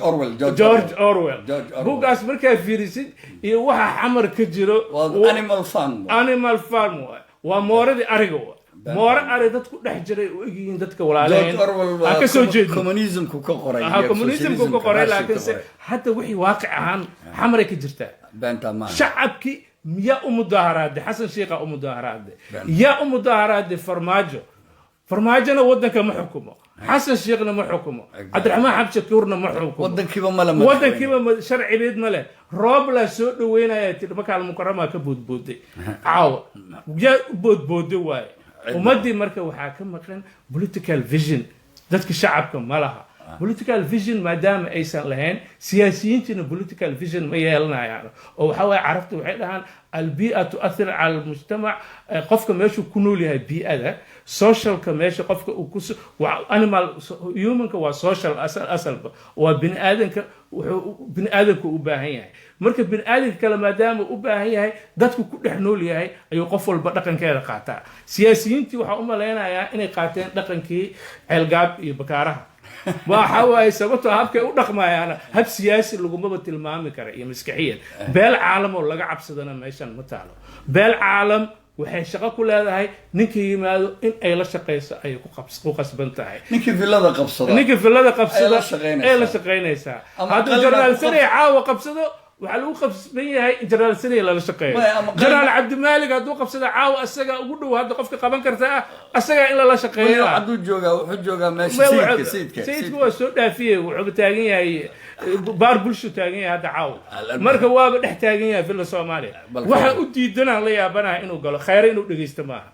Orwell buugaas markaa fiirisid iyo waxa xamar ka jiro Animal Farm waa mooradii ariga moore ari dad ku dhex jiray oo eegayeen dadka walaaleen ka soo jeedo communismku ka qoray laakiin hadda wixii waaqic ahaan xamar ka jirta shacabki miya u mudaaharaad xasan sheekha u mudaaharaad ya u mudaaharaad farmaajona wadanka ma xukumo حسن شيخنا ما حكمه عبد الرحمن حبش كورنا ما حكمه ودن كيما شرعي بيد ماله روبلا سود وين يا مكان المكرمه كبود بودي عاو جا بود واي ومدي مركه وحاكم مكان بوليتيكال فيجن ذاتك شعبكم ما لها بوليتيكال فيجن ما دام ايسان لهين سياسيين تن بوليتيكال فيجن ما يلنا يعني او حوا عرفت وحدها البيئه تؤثر على المجتمع قفك ماشي كنوا لها بيئه social كماشي قفك وكس وانيمال هيومن كوا social اصل وبن ادمك بن ادمك u baahan yahay marka bin aadamka kala maadaama u baahan yahay dadku ku dhex nool yahay ayuu qof walba dhaqankeeda qaataa siyaasiyiintii waxa u maleynayaa inay qaateen dhaqankii ceelgaab iyo bakaaraha waxa way sababtoo habkay u dhaqmayaan hab siyaasi laguma tilmaami kara iyo maskaxiyan beel caalam oo laga cabsadana meeshan ma taalo beel caalam waxay shaqo ku leedahay ninkii yimaado in ay la shaqeyso ay ku qasban tahay ninkii villada qabsada ay la shaqeynaysaa haddii General Sani caawa qabsado waxa lagu qabsan yahay General Sani la shaqeeyo General Abdimalik hadduu qabsado caawa asaga ugu dhow hadda qofka qaban kartaa asaga in la shaqeeyo hadduu joogaa meesha sayidku waa soo dhaafiyay wuxuu taagan yahay baar bulsho taagan yahay hadda caawa marka waaba dhex taagan yahay villa Soomaaliya waxa u diidanaa la yaabanahay inuu galo khayr inuu dhageysto maaha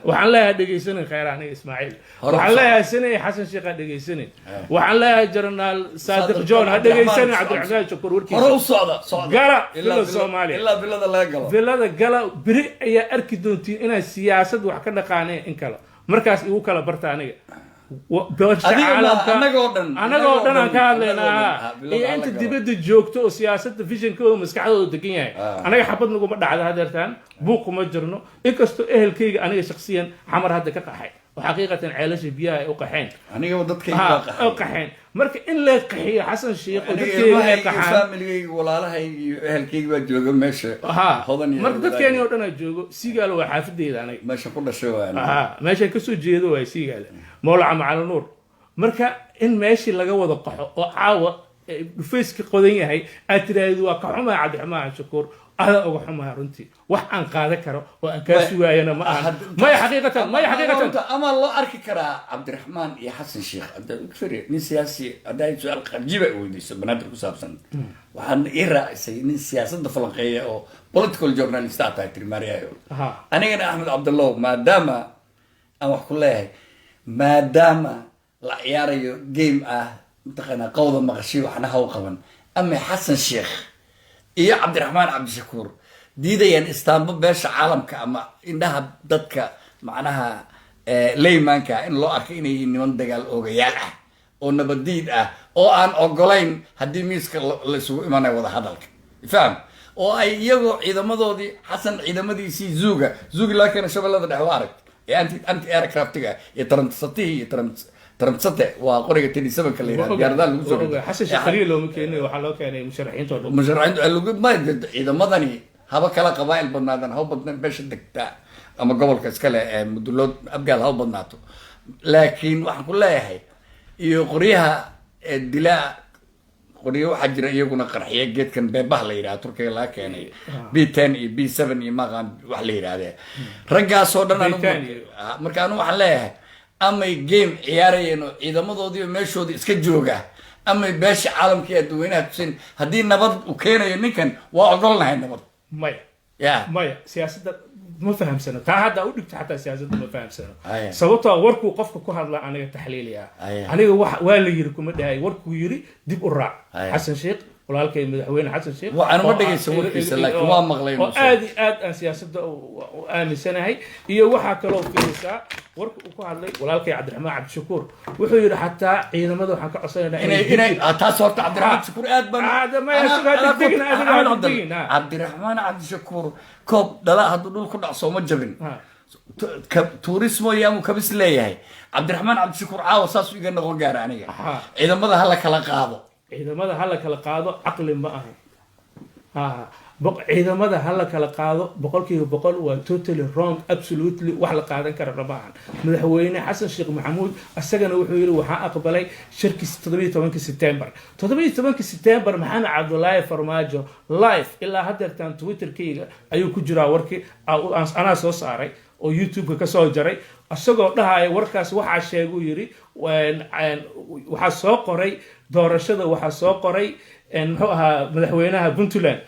waxaan leeyahay dhageysanin khayr aniga Ismaaciil waxaan leeyahay Sani Xasan Sheekh dhageysanin waxaan leeyahay General Sadiq John dhageysanin Cabdiraxmaan Shakur warkiisa hore u socda gala villa Soomaaliya ilaa villada laga galo villada gala biri ayaa arki doontiin inay siyaasad wax ka dhaqaaneen in kala markaas igu kala barta aniga anagoo dhan aan ka hadlaynaa iyo inta dibadda joogto oo siyaasadda visionkooda maskaxdooda degan yahay anaga xabad naguma dhacda hadeertaan buuq kuma jirno inkastoo ehelkayga aniga shaksiyan xamar hadda ka qaxay oo xaqiiqatan ceelasha biyaha ay u qaxeen anigaba dadkayga u qaxeen marka in la qaxiyo xasan sheekh oo dadkayga ay qaxaan familigayga walaalahayga iyo ehelkayga baa jooga meesha marka dadkeeni oo dhan joogo Siigaal waa xaafadeeda aniga meesha ku dhashay waa meesha ka soo jeedo waa Siigaal Mawlaca Macalin Nuur marka in meeshii laga wada qaxo oo caawa dhufayska qodan yahay aad tiraahdo waa ka xumaa Cabdiraxmaan Shakuur هذا أقول حما رنتي وحن قاعد كرو وأنكاسوا يا أنا ما حقيقة أما الله أركي كرا عبد الرحمن يا حسن شيخ كفري نين سياسي أداي سؤال قريبة ودي سبنادر كسابسن وحن إيرا سي نين سياسة دفلقية أو political journalist تاعتي ماريا أنا أحمد عبد الله ما دام أما كله ما دام لا ياريو جيم انتقنا قوضا مغشي وحنا هو قبن أما حسن شيخ iyo Cabdiraxmaan Cabdishakuur diidayaan istaanbul beesha caalamka ama indhaha dadka macnaha leeymanka in loo arko inay yihiin niman dagaal oogayaal ah oo nabadiid ah oo aan ogolayn haddii miiska la isugu imanayo wada hadalka faham oo ay iyagoo ciidamadoodii xasan ciidamadiisii zuuga laakiin shabeellada dhexe waa arag ee anti aircraftiga iyo tarantsatihi iyo ترمسته وقرية تاني سبب كلينا بيردان لوزر حسن شخري لو ممكن وحلو كان مشرحين تقول مشرحين قالوا ما إذا مدني هذا كلا قبائل بدنادن هو بدنا باش الدكتة أما قبل كسكلا مدلود أبقى هو بدناتو لكن واحد كلها هي يقريها الدلاء قرية حجر يكون قرحية جد كان ببه ليرا تركيا لا كان بي 10 بي 7 ما كان واحد ليرا هذا رجع صودنا مركانو وحلاها أما جيم عيارين إذا ما ضدي مشوا إسكت جوجا أما باش عالم كي أدوينها تسين هدي نبض وكينا ينكن وأقولنا هاي نبض مايا سياسة ما فهم سنة هذا أقول لك حتى سياسة ما فهم سنة سببتها ورك وقفك كهذا لا أنا تحليليا أنا واللي يركم ده ورك ويري دب الرع حسن شيخ ولا لك مدحوين حسن شيخ وأنا ما دقي سويت كيس لك ما مغلين وآدي سياسة وآمن سنة هاي هي واحد كلام في الساعة ورك وكهذا ولا لك عبد الرحمن عبد الشكور وحير حتى عينا ماذا حكى أصلا إني أتصورت عبد الرحمن عبد الشكور هذا ما يسوى عبد الرحمن عبد الشكور كوب لا هذا دول كنا صوم جبن توريسمو يامو كبس ليه عبد الرحمن عبد الشكور عاوز ساس يجينا غوجار عنيا إذا ماذا هلا كلا قاضو إذا ماذا هلا كلا قاضو عقل ما إذا ماذا هلا كلا قاضو بقول كيه بقول وتوتالي رونج أبسولوتلي وحلا قاعدين كرباعا مدحوينه حسن الشيخ محمود السجن وحويله وحا أقبلي شركة 8 سبتمبر 8 سبتمبر محمد عبد الله فرماجو لايف إلا هذا كان تويتر كي أيو كجرا وركي أو أنا سوس عري أو يوتيوب كسول جري السجن ده هاي وركاس وحى شيء يري وحى ساقري دارشة وحى ساقري إن هو مدحوينها بنتلان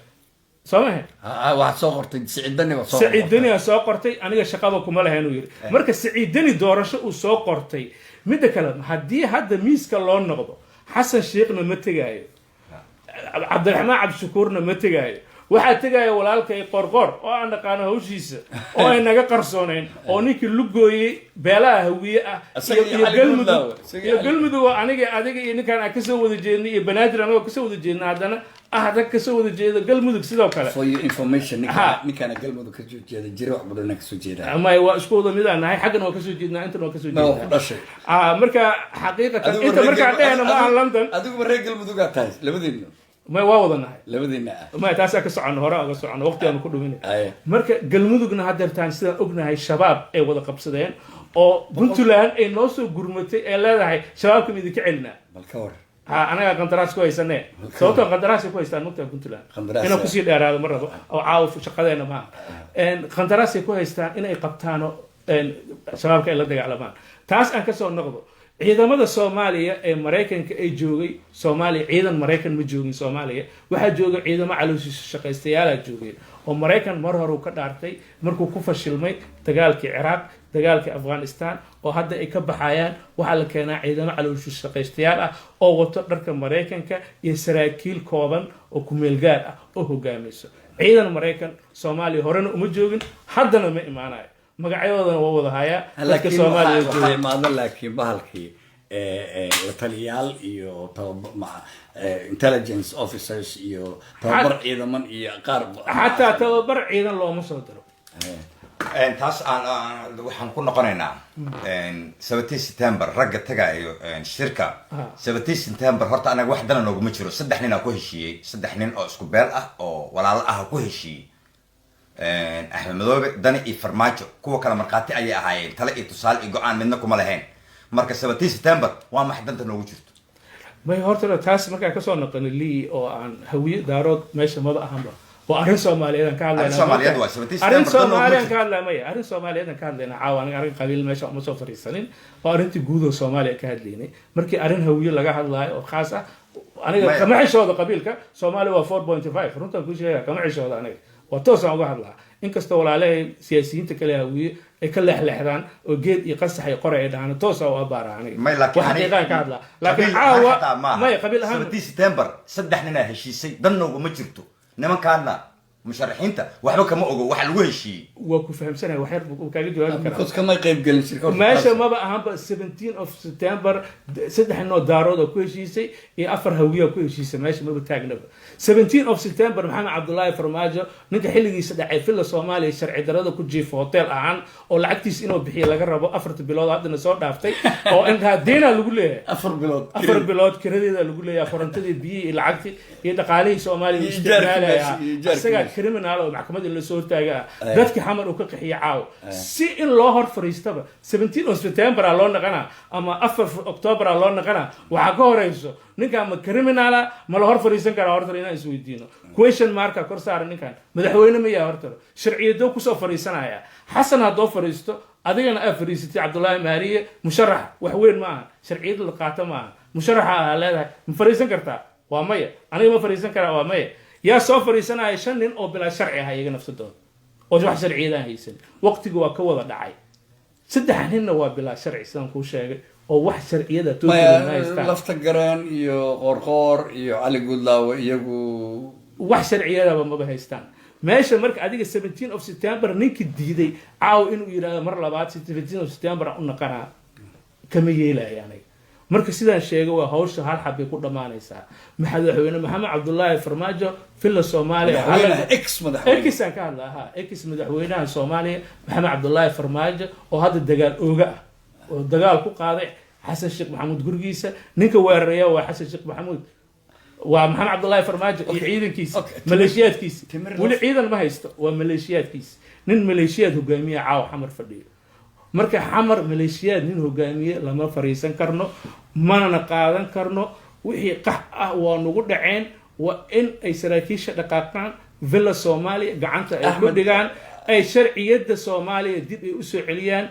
سامح واحد صقرتي سعيدني صقرتي أنا شقابكم ولا هنو يري مركز سعيدني دورشة وصقرتي مدة كلام هدي هذا ميس كلون نقطة حسن شيخنا متجاي عبد الرحمن عبد الشكورنا متجاي واحد تجاي ولا لك قرقر أو أنا كان هوشيس أو أنا قرصونين أو نيك اللجوي بلا هوية يقلمدو أنا إن كان أكسو الجيني بنادر أنا أكسو الجيني هذا هذا كسو الجيني قلمدو كسيدا وكلا for your information نكان قلمدو كسو الجيني جري واحد بدنا كسو الجيني أما هو أشكو ذا نهاي حقنا وكسو الجيني أنت وكسو الجيني لا شيء مركا حقيقة أنت مركا عندنا ما لندن أدوك مرة قلمدو قاتاي لبدينه ما واضح لبدينا ما تاسع كسرعان هراء كسرعان وقت أنا كله مني مركا قلمدونا هذا تان سيدا أقنا هاي الشباب أي وضع قبصدين أو بنتلان أي نصو قرمتي لا هاي شباب كم يدك علنا بالكور أنا قنطراس كويس أنا صوت قنطراس كويس أنا نقطة بنتلان أنا كسير هذا مرة أو عاوف شقة أنا ما إن قنطراس كويس أنا يقبتانو إن شباب كإلا دق على مان تاس أنا كسر نقطة ciidamada Soomaaliya ee Mareykanka ay joogay Soomaaliya ciidan Mareykan ma joogin Soomaaliya waxa joogay ciidamo calooshiis shaqaystayaal joogay oo Mareykan mar hore ka dhaartay markuu ku fashilmay dagaalkii Iraq dagaalkii Afghanistan oo hadda ay ka baxayaan waxa la keenaa ciidamo calooshiis shaqaystayaal ah oo wato dharka Mareykanka iyo saraakiil kooban oo ku meel gaar ah oo hogaaminayso ciidan Mareykan Soomaaliya horena uma joogin haddana ma imaanayo magacyadoodana waa wada hayaa dadka laakiin Soomaaliya waxaa jooga imaada laakiin bahalkii la taliyaal iyo intelligence officers iyo tababar ciidaman iyo qaar xataa tababar ciidan looma soo diro taas aan waxaan ku noqonaynaa 17 September ragga tagaayo shirka 17 September horta anaga wax dana nooguma jiro 3 nin oo ku heshiiyey 3 nin oo isku beel ah oo walaalo ah ku heshiiyey Axmed Madoobe Dani iyo Farmaajo kuwa kala marqaati ayay ahaayeen tale iyo tusaale iyo go'aan midna kuma lahayn marka 17 September waa maxay danta noogu jirto may horta taas markaa kasoo noqon lii oo aan hawiye daarood meesha maba ahanba oo arrin Soomaaliyeed ka hadlayna Soomaaliyeed waa 17 arrin September Soomaaliyeed ka hadlaynaa arrin Soomaaliyeed ka hadlayna caawan arrin qabiil meesha uma soo fariisanin oo arrintii guud oo Soomaaliya ka hadlaynay markii arrin hawiye laga hadlaayo oo khaas ah aniga kama xishoodo qabiilka Soomaaliya waa 4.5 runtan ku sheegay kama xishoodo aniga waa toos aan uga hadlaa inkastoo walaalahay siyaasiyiinta kale hawiye ay ka leexleexdaan oo geed iyo qasax ay qoray dhaana toos oo abaara aniga waxa deegaan ka hadlaa laakiin caawa may qabiil ahaan 17 September 3 nin heshiisay dan nooguma jirto nimankaana musharaxiinta waxba kama ogo waxa lagu heshiiyey waa ku fahamsanahay wax yar uu kaaga jawaabi karaa because kama qayb galin shirka meesha maba ahanba 17 of September 3 noo daarood oo ku heshiisay iyo 4 hawiye ku heshiisay meesha maba taagnaba 17 of September Maxamed Cabdullaahi Farmaajo ninka xilligiisa dhacay filla Soomaaliya sharci darada ku jiif hotel ahaan oo lacagtiis inuu bixiyo laga rabo 4 bilood hadana soo dhaaftay oo inta deena lagu leeyahay 4 bilood kiradeeda lagu leeyahay korantadii biyo iyo lacagtii iyo dhaqaalihii Soomaaliya isticmaalaya isaga criminal oo maxkamadda la soo taaga dadka xamar uu ka qixiyo caaw si in loo hor fariistaba 17 of September loo naqana ama 4 October loo naqana waxa ka horeyso ninka ma criminal ma la hor fariisan kara horta inaan isweydiino question mark kor saaran ninkan madaxweyne ma yahay horta sharciyado ku soo fariisanaya xasan hadoo fariisto adigana aad fariisatay Cabdullaahi Maariye musharax wax weyn ma aha sharciyada la qaato ma aha musharaxa leedahay ma fariisan kartaa waa maya aniga ma fariisan karaa waa maya yaa soo fariisanaya 5 nin oo bilaa sharci ah iyaga nafsadooda oo wax sharciyada haysan waqtigu waa ka wada dhacay 3 ninna waa bilaa sharci sidaan ku sheegay oo wax sharciyada toosnaa lafta garaan iyo qorqor iyo cali gudlaawo iyagu wax sharciyada ma haystaan meesha marka adiga 17 of September ninki diiday caaw inuu yiraahdo mar labaad 17 of September u naqana kama yeelayaan marka sidaan sheegay waa hawsha hal xabay ku dhamaanaysaa madaxweyne Maxamed Cabdullaahi Farmaajo filla Soomaaliya ex madaxweyne ka hadlaa ex madaxweynaha Soomaaliya Maxamed Cabdullaahi Farmaajo oo hadda dagaal ooga ah oo dagaal ku qaaday Xasan Sheekh Maxamuud gurigiisa ninka weeraraya waa Xasan Sheekh Maxamuud waa Maxamed Cabdullaahi Farmaajo iyo ciidankiisa maleeshiyaadkiisa wali ciidan ma haysto waa maleeshiyaadkiisa nin maleeshiyaad hogaamiye caaw xamar fadhiyo marka xamar maleeshiyaad nin hogaamiye lama fariisan karno mana qaadan karno wixii qax ah waa nagu dhaceen waa in ay saraakiisha dhaqaaqaan villa Soomaaliya gacanta ay ku dhigaan ay sharciyada Soomaaliya dib ay u soo celiyaan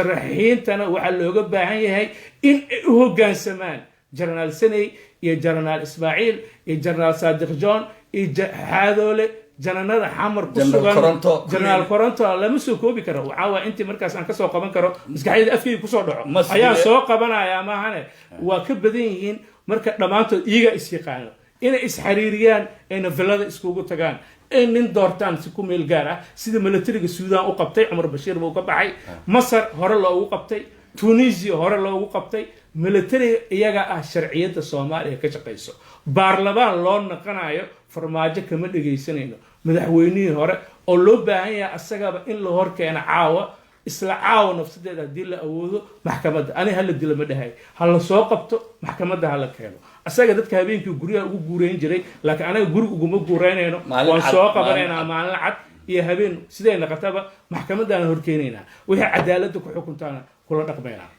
musharaxiintana waxa looga baahan yahay in ay u hoggaansamaan General Sanay iyo General Ismaaciil iyo General Sadiq John iyo Xaadoole jananada xamar ku sugan General Koronto lama soo koobi karo waxa waa intii markaas aan ka soo qaban karo maskaxdayda afkii ku soo dhaco ayaa soo qabanaya ma ahane waa ka badan yihiin marka dhamaantood iyaga is yaqaano inay is xiriiriyaan ayna villada iskugu tagaan in nin doortaan si ku meel gaar ah sida militariga Suudaan u qabtay Umar Bashir buu ka baxay Masar hore loogu qabtay Tunisia hore loogu qabtay military iyaga ah sharciyada Soomaaliya ka shaqeyso baarlamaan loo naqanayo Farmaajo kama dhageysanayno madaxweynihii hore oo loo baahan yahay asagaba in la hor keeno caawa isla caawa nafsadeeda hadii la awoodo maxkamadda ani hal dil ma dhahay hal soo qabto maxkamadda hal keeno asaga dadka habeenkii guriga ugu guureyn jiray laakiin anaga guriga ugu ma guureynayno waan soo qabanaynaa maalin cad iyo habeen sidee naqataba maxkamadana hor keenayna wixii cadaaladda ku xukuntaana kula dhaqmeynaa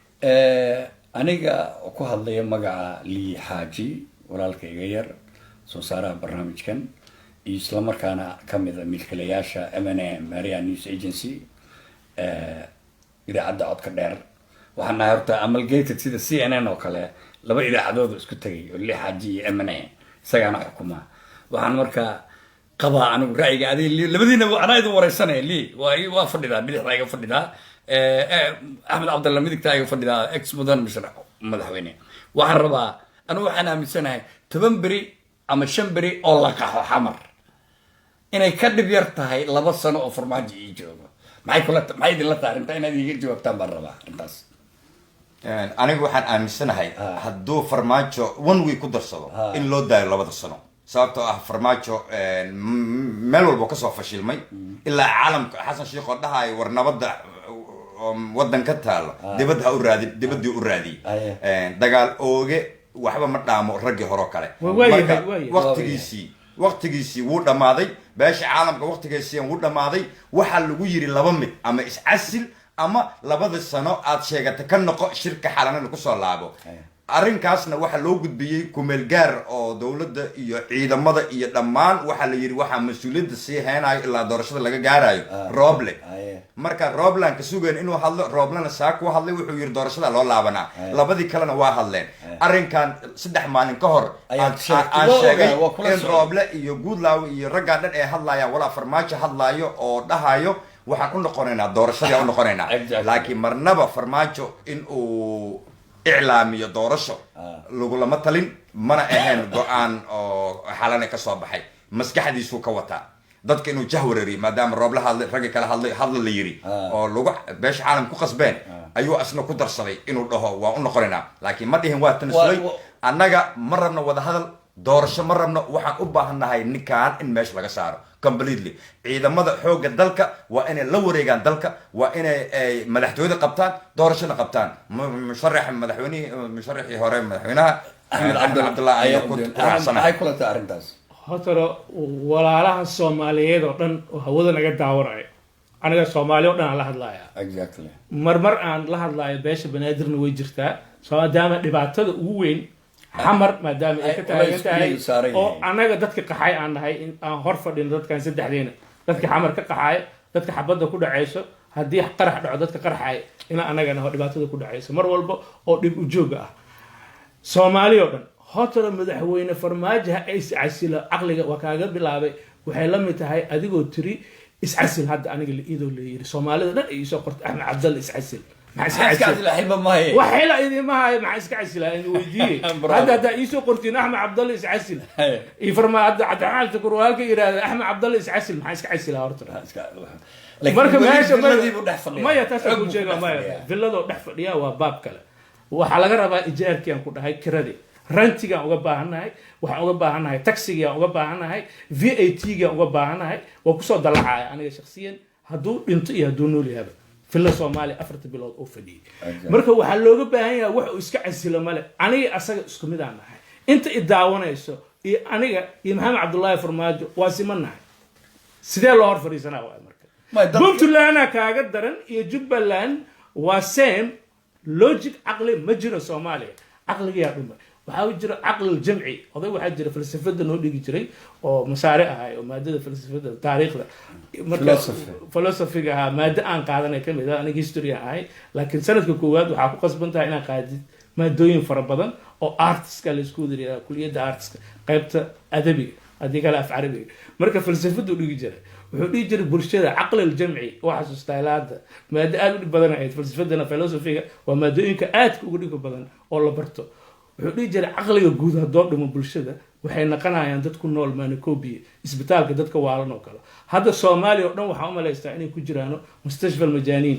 aniga ku hadlaya magaca Lii Xaaji walaalkayga yar soo saaraha barnaamijkan isla markaana kamid ah milkiilayaasha M&M Maria News Agency idaacadda codka dheer waxaan horta amalgated sida CNN oo kale laba idaacadood isku tagay oo Lii Xaaji iyo M&M isagana xukuma waxaan marka qabaa anigu ra'yiga adiga labadiina ana idin wareysanay Lii waa fadhidaa bidixda iga fadhidaa Axmed Cabdullaahi midigta iga fadhidaa ex mudan madaxweyne waxaan rabaa anigu waxaan aaminsanahay 10 beri ama 5 beri oo la qaxo xamar inay ka dhib yar tahay 2 sano oo Farmaajo ii joogo maxay idinla tahay arrinta inaad iiga jawaabtaan baan rabaa intaas. aniga waxaan aaminsanahay hadduu farmaajo 1 week ku darsado in loo daayo 2 sano sababtoo ah farmaajo meel walba kasoo fashilmay ilaa caalamka xasan sheekh oo dhahayo war nabadda waddan ka taalo dibadda ha u raadin dibaddii u raadiyey dagaal ooge waxba ma dhaamo raggii hore oo kale marka waqtigiisii wuu dhammaaday beesha caalamka waqtigiisii wuu dhammaaday waxaa lagu yiri 2 mid ama iscasil ama 2 sano aad sheegata ka noqo shirka xalana ku soo laabo arrinkaasna waxa loo gudbiyay kumeel gaar oo dawladda iyo ciidamada iyo dhammaan waxa la yiri waxa mas'uuliyadda si heenayo ilaa doorashada laga gaarayo Roble marka Robland ka sugan inuu hadlo Roblena saak uu hadlay wuxuu yiri doorashada loo laabanaa labadii kalena waa hadleen arrinkan 3 maalin ka hor aan sheegay in Roble iyo Goodlaw iyo ragga dhan ay hadlayaan wala farmaajo hadlayo oo dhahayo waxaan u noqonaynaa doorashada u noqonaynaa laakiin marnaba farmaajo in uu إعلامي دورشة لقول ما تلين منا أهين قان أو حالنا كسب بحي مسك حد يسوق وتا ضد كأنه جهوري ما دام الرب له رجع كله هذا اللي يري أو لقوا باش عالم كقصبين أيوة أصلا كدر صلي إنه ده وأنا قرنا لكن ما ده هو تنسلي أنا جا مرة من وده هذا دورشة مرة من واحد أباه هاي نكان إن ماش لقى صار completely إذا ماذا حوج الدلكة وأنا لو رجع دلكة وأنا مدحتوي قبطان دورشنا قبطان مشرح مدحوني مشرح هراء مدحونها أحمد عبد الله أيوة كنت هاي كلها تعرفناش هترى ولا لها الصومالية دورن وهو ده نقد داورة أنا الصومالي ودنا على هاللايا exactly مرمر عن لها اللايا باش بنادر نويجرتا سواء دام دبعته وين حمر ما دام إيه أو أنا قدرت كقحاي عن هاي هرفر إن ضد كان 3 دينا ضد حمر كقحاي ضد حبضة كده عيسى هدي قرح ضد كقرحاي إن أنا جانا دبعته كده عيسى مر والب أو دب وجوجا سومالي ودن هاتر مدحوين فرماجها إيش عسيلة عقلك وكاجر بلعبة وحلم تهاي أديكو تري إيش عسيل هذا أنا اللي إيده اللي سومالي ده إيش قرت أحمد عبد الله إيش عسيل مع إسكعسل حبة ما هي وحيلا إذا ما هي مع إسكعسل يعني ودي هذا يسوع قرتين أحمد عبد الله إسعسل يفرما هذا عال تقولوا هالك إذا أحمد عبد الله إسعسل مع إسكعسل هارتر مركب ما يتساوي شيء ما في الله نحفظ يا وباب كلا وحلاقة ربا إيجار كيان كده هاي كردي رنتيجا وجبا هناي وجبا هناي تاكسيجا وجبا هناي VAT جا وجبا هناي وكسر دلعة أنا شخصيا هدو ينطي هدو نولي هذا في الصومالي أفرت بلاد أوفدي مركب وحلوجا بهاي وح إسكعسل ماله أنا أسأل إسكمي دانا أنت إدعوانا يسوع أنا محمد عبد الله فرماجو واسمنا سيدا الله فريسنا وامرك قلت لنا كاقدرن يجب لان وسام لوجيك عقل مجرى صومالي عقل يا رب وحاول يجرى عقل الجمعي هذا واحد يجرى فلسفة إنه يجري أو مسارعها هاي ومادة فلسفة التاريخ فلسفة مادة أنا قاعدة كم إذا أنا هيستوريا هاي لكن سنة كوكوات وحاول قصبنتها أنا قاعد مادوين فربضن أو أرتس كالسكودري كلية أرتس قيبت أدبي هذيك الأف عربي مركب فلسفة إنه يجري wuxuu dhigi jiray bulshada caqli jamci waxa sustaaylaada maada aad u badan ay falsafadana filosofiga waa maadooyinka aad ugu dhigo badan oo la barto wuxuu dhigi jiray caqliga guud hadoo dhimo bulshada waxay naqanayaan dadku nool maanakobi isbitaalka dadka waalan oo kale hadda Soomaaliya oo dhan waxa u maleystaa inay ku jiraan mustashfal majaaniin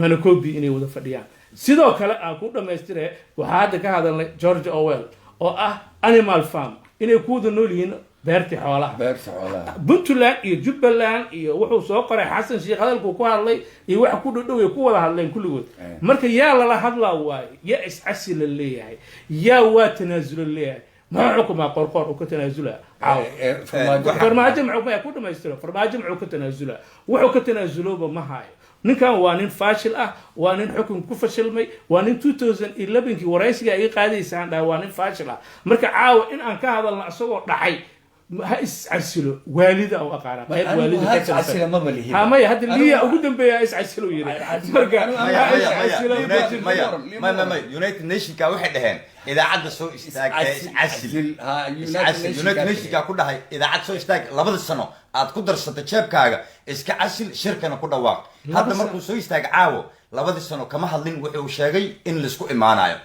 maanakobi inay wada fadhiyaan sidoo kale aan ku dhameystirey waxa hadda ka hadalnay George Orwell oo ah Animal Farm inay ku wada nool yihiin beerti xoolaha Puntland iyo Jubbaland iyo wuxuu soo qoray Xasan Sheekh hadalku ku hadlay iyo wax ku dhadhow ku wada hadleen kulligood marka yaa la hadlaa waay yaa iscasil leeyahay yaa waa tanaasul leeyahay ma xukuma qorqor oo ka tanaasula farmaajo maxuu ku dhameystiro farmaajo maxuu ka tanaasula wuxuu ka tanaasuloba ma hayo ninkan waa nin faashil ah waa nin xukun ku fashilmay waa nin 2011 waraysiga ay qaadaysaan dhaa waa nin faashil ah marka caawa in aan ka hadalno asagoo dhacay ha iscasilo waalida oo aqaana qayb waalida ka iscasilo ma balihi ha ma hada liya ugu dambeeya iscasilo yiri marka ma United Nations ka waxay dhaheen idaacada soo istaagay iscasil United Nations ka ku dhahay idaacad soo istaag 2 sano aad ku darsatay jeebkaaga iska casil shirkana ku dhawaaq hadda markuu soo istaag caawo 2 sano kama hadlin wuxuu sheegay in la isku imaanayo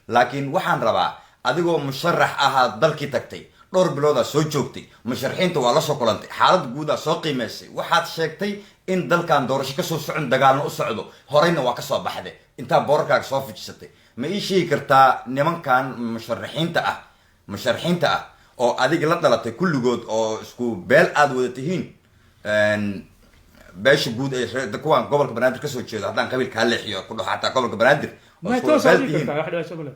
laakiin waxaan rabaa adigoo musharax ahaa dalkii tagtay dhowr biloodaa soo joogtay musharaxiinta waa la soo kulantay xaalada guudaa soo qiimaysay waxaad sheegtay in dalkan doorasho kasoo socon dagaalna u socdo horeyna waa kasoo baxday intaa boorarkaaga soo fujisatay ma ii sheegi kartaa nimankan musharaxiinta ah oo adiga la dhalatay kulligood oo isku beel aad wada tihiin beesha guud ee kuwaan gobolka banaadir kasoo jeedo haddaan qabiilka ha leexiyo ku dhaho xataa gobolka banaadir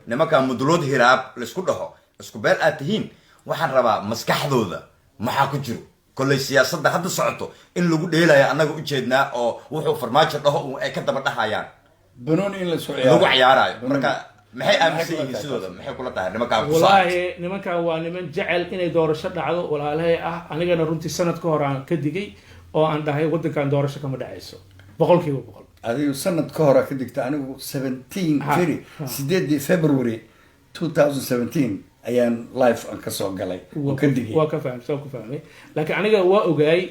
nimankan mudulood hiraab laisku dhaho isku beel aad tihiin waxaan rabaa maskaxdooda maxaa ku jiro kolley siyaasadda hadda socoto in lagu dheelaya annaga ujeednaa oo wuxuu farmaajo dhaho ay ka daba dhahayaan banooni in lagu ciyaarayo marka maxay aaminsan yihiin sidooda maxay kula tahay nimankaan wallaahi nimankan waa niman jecel inay doorasho dhacdo walaalahay ah anigana runtii sanad ka hor aan ka digay oo aan dhahay waddankan doorasho kama dhacayso 100%. adigu sanad ka hore ka digta anigu 17 February 2017 ayaan live aan kasoo galay oo ka digay waa ka fahmay laakiin aniga waa ogaay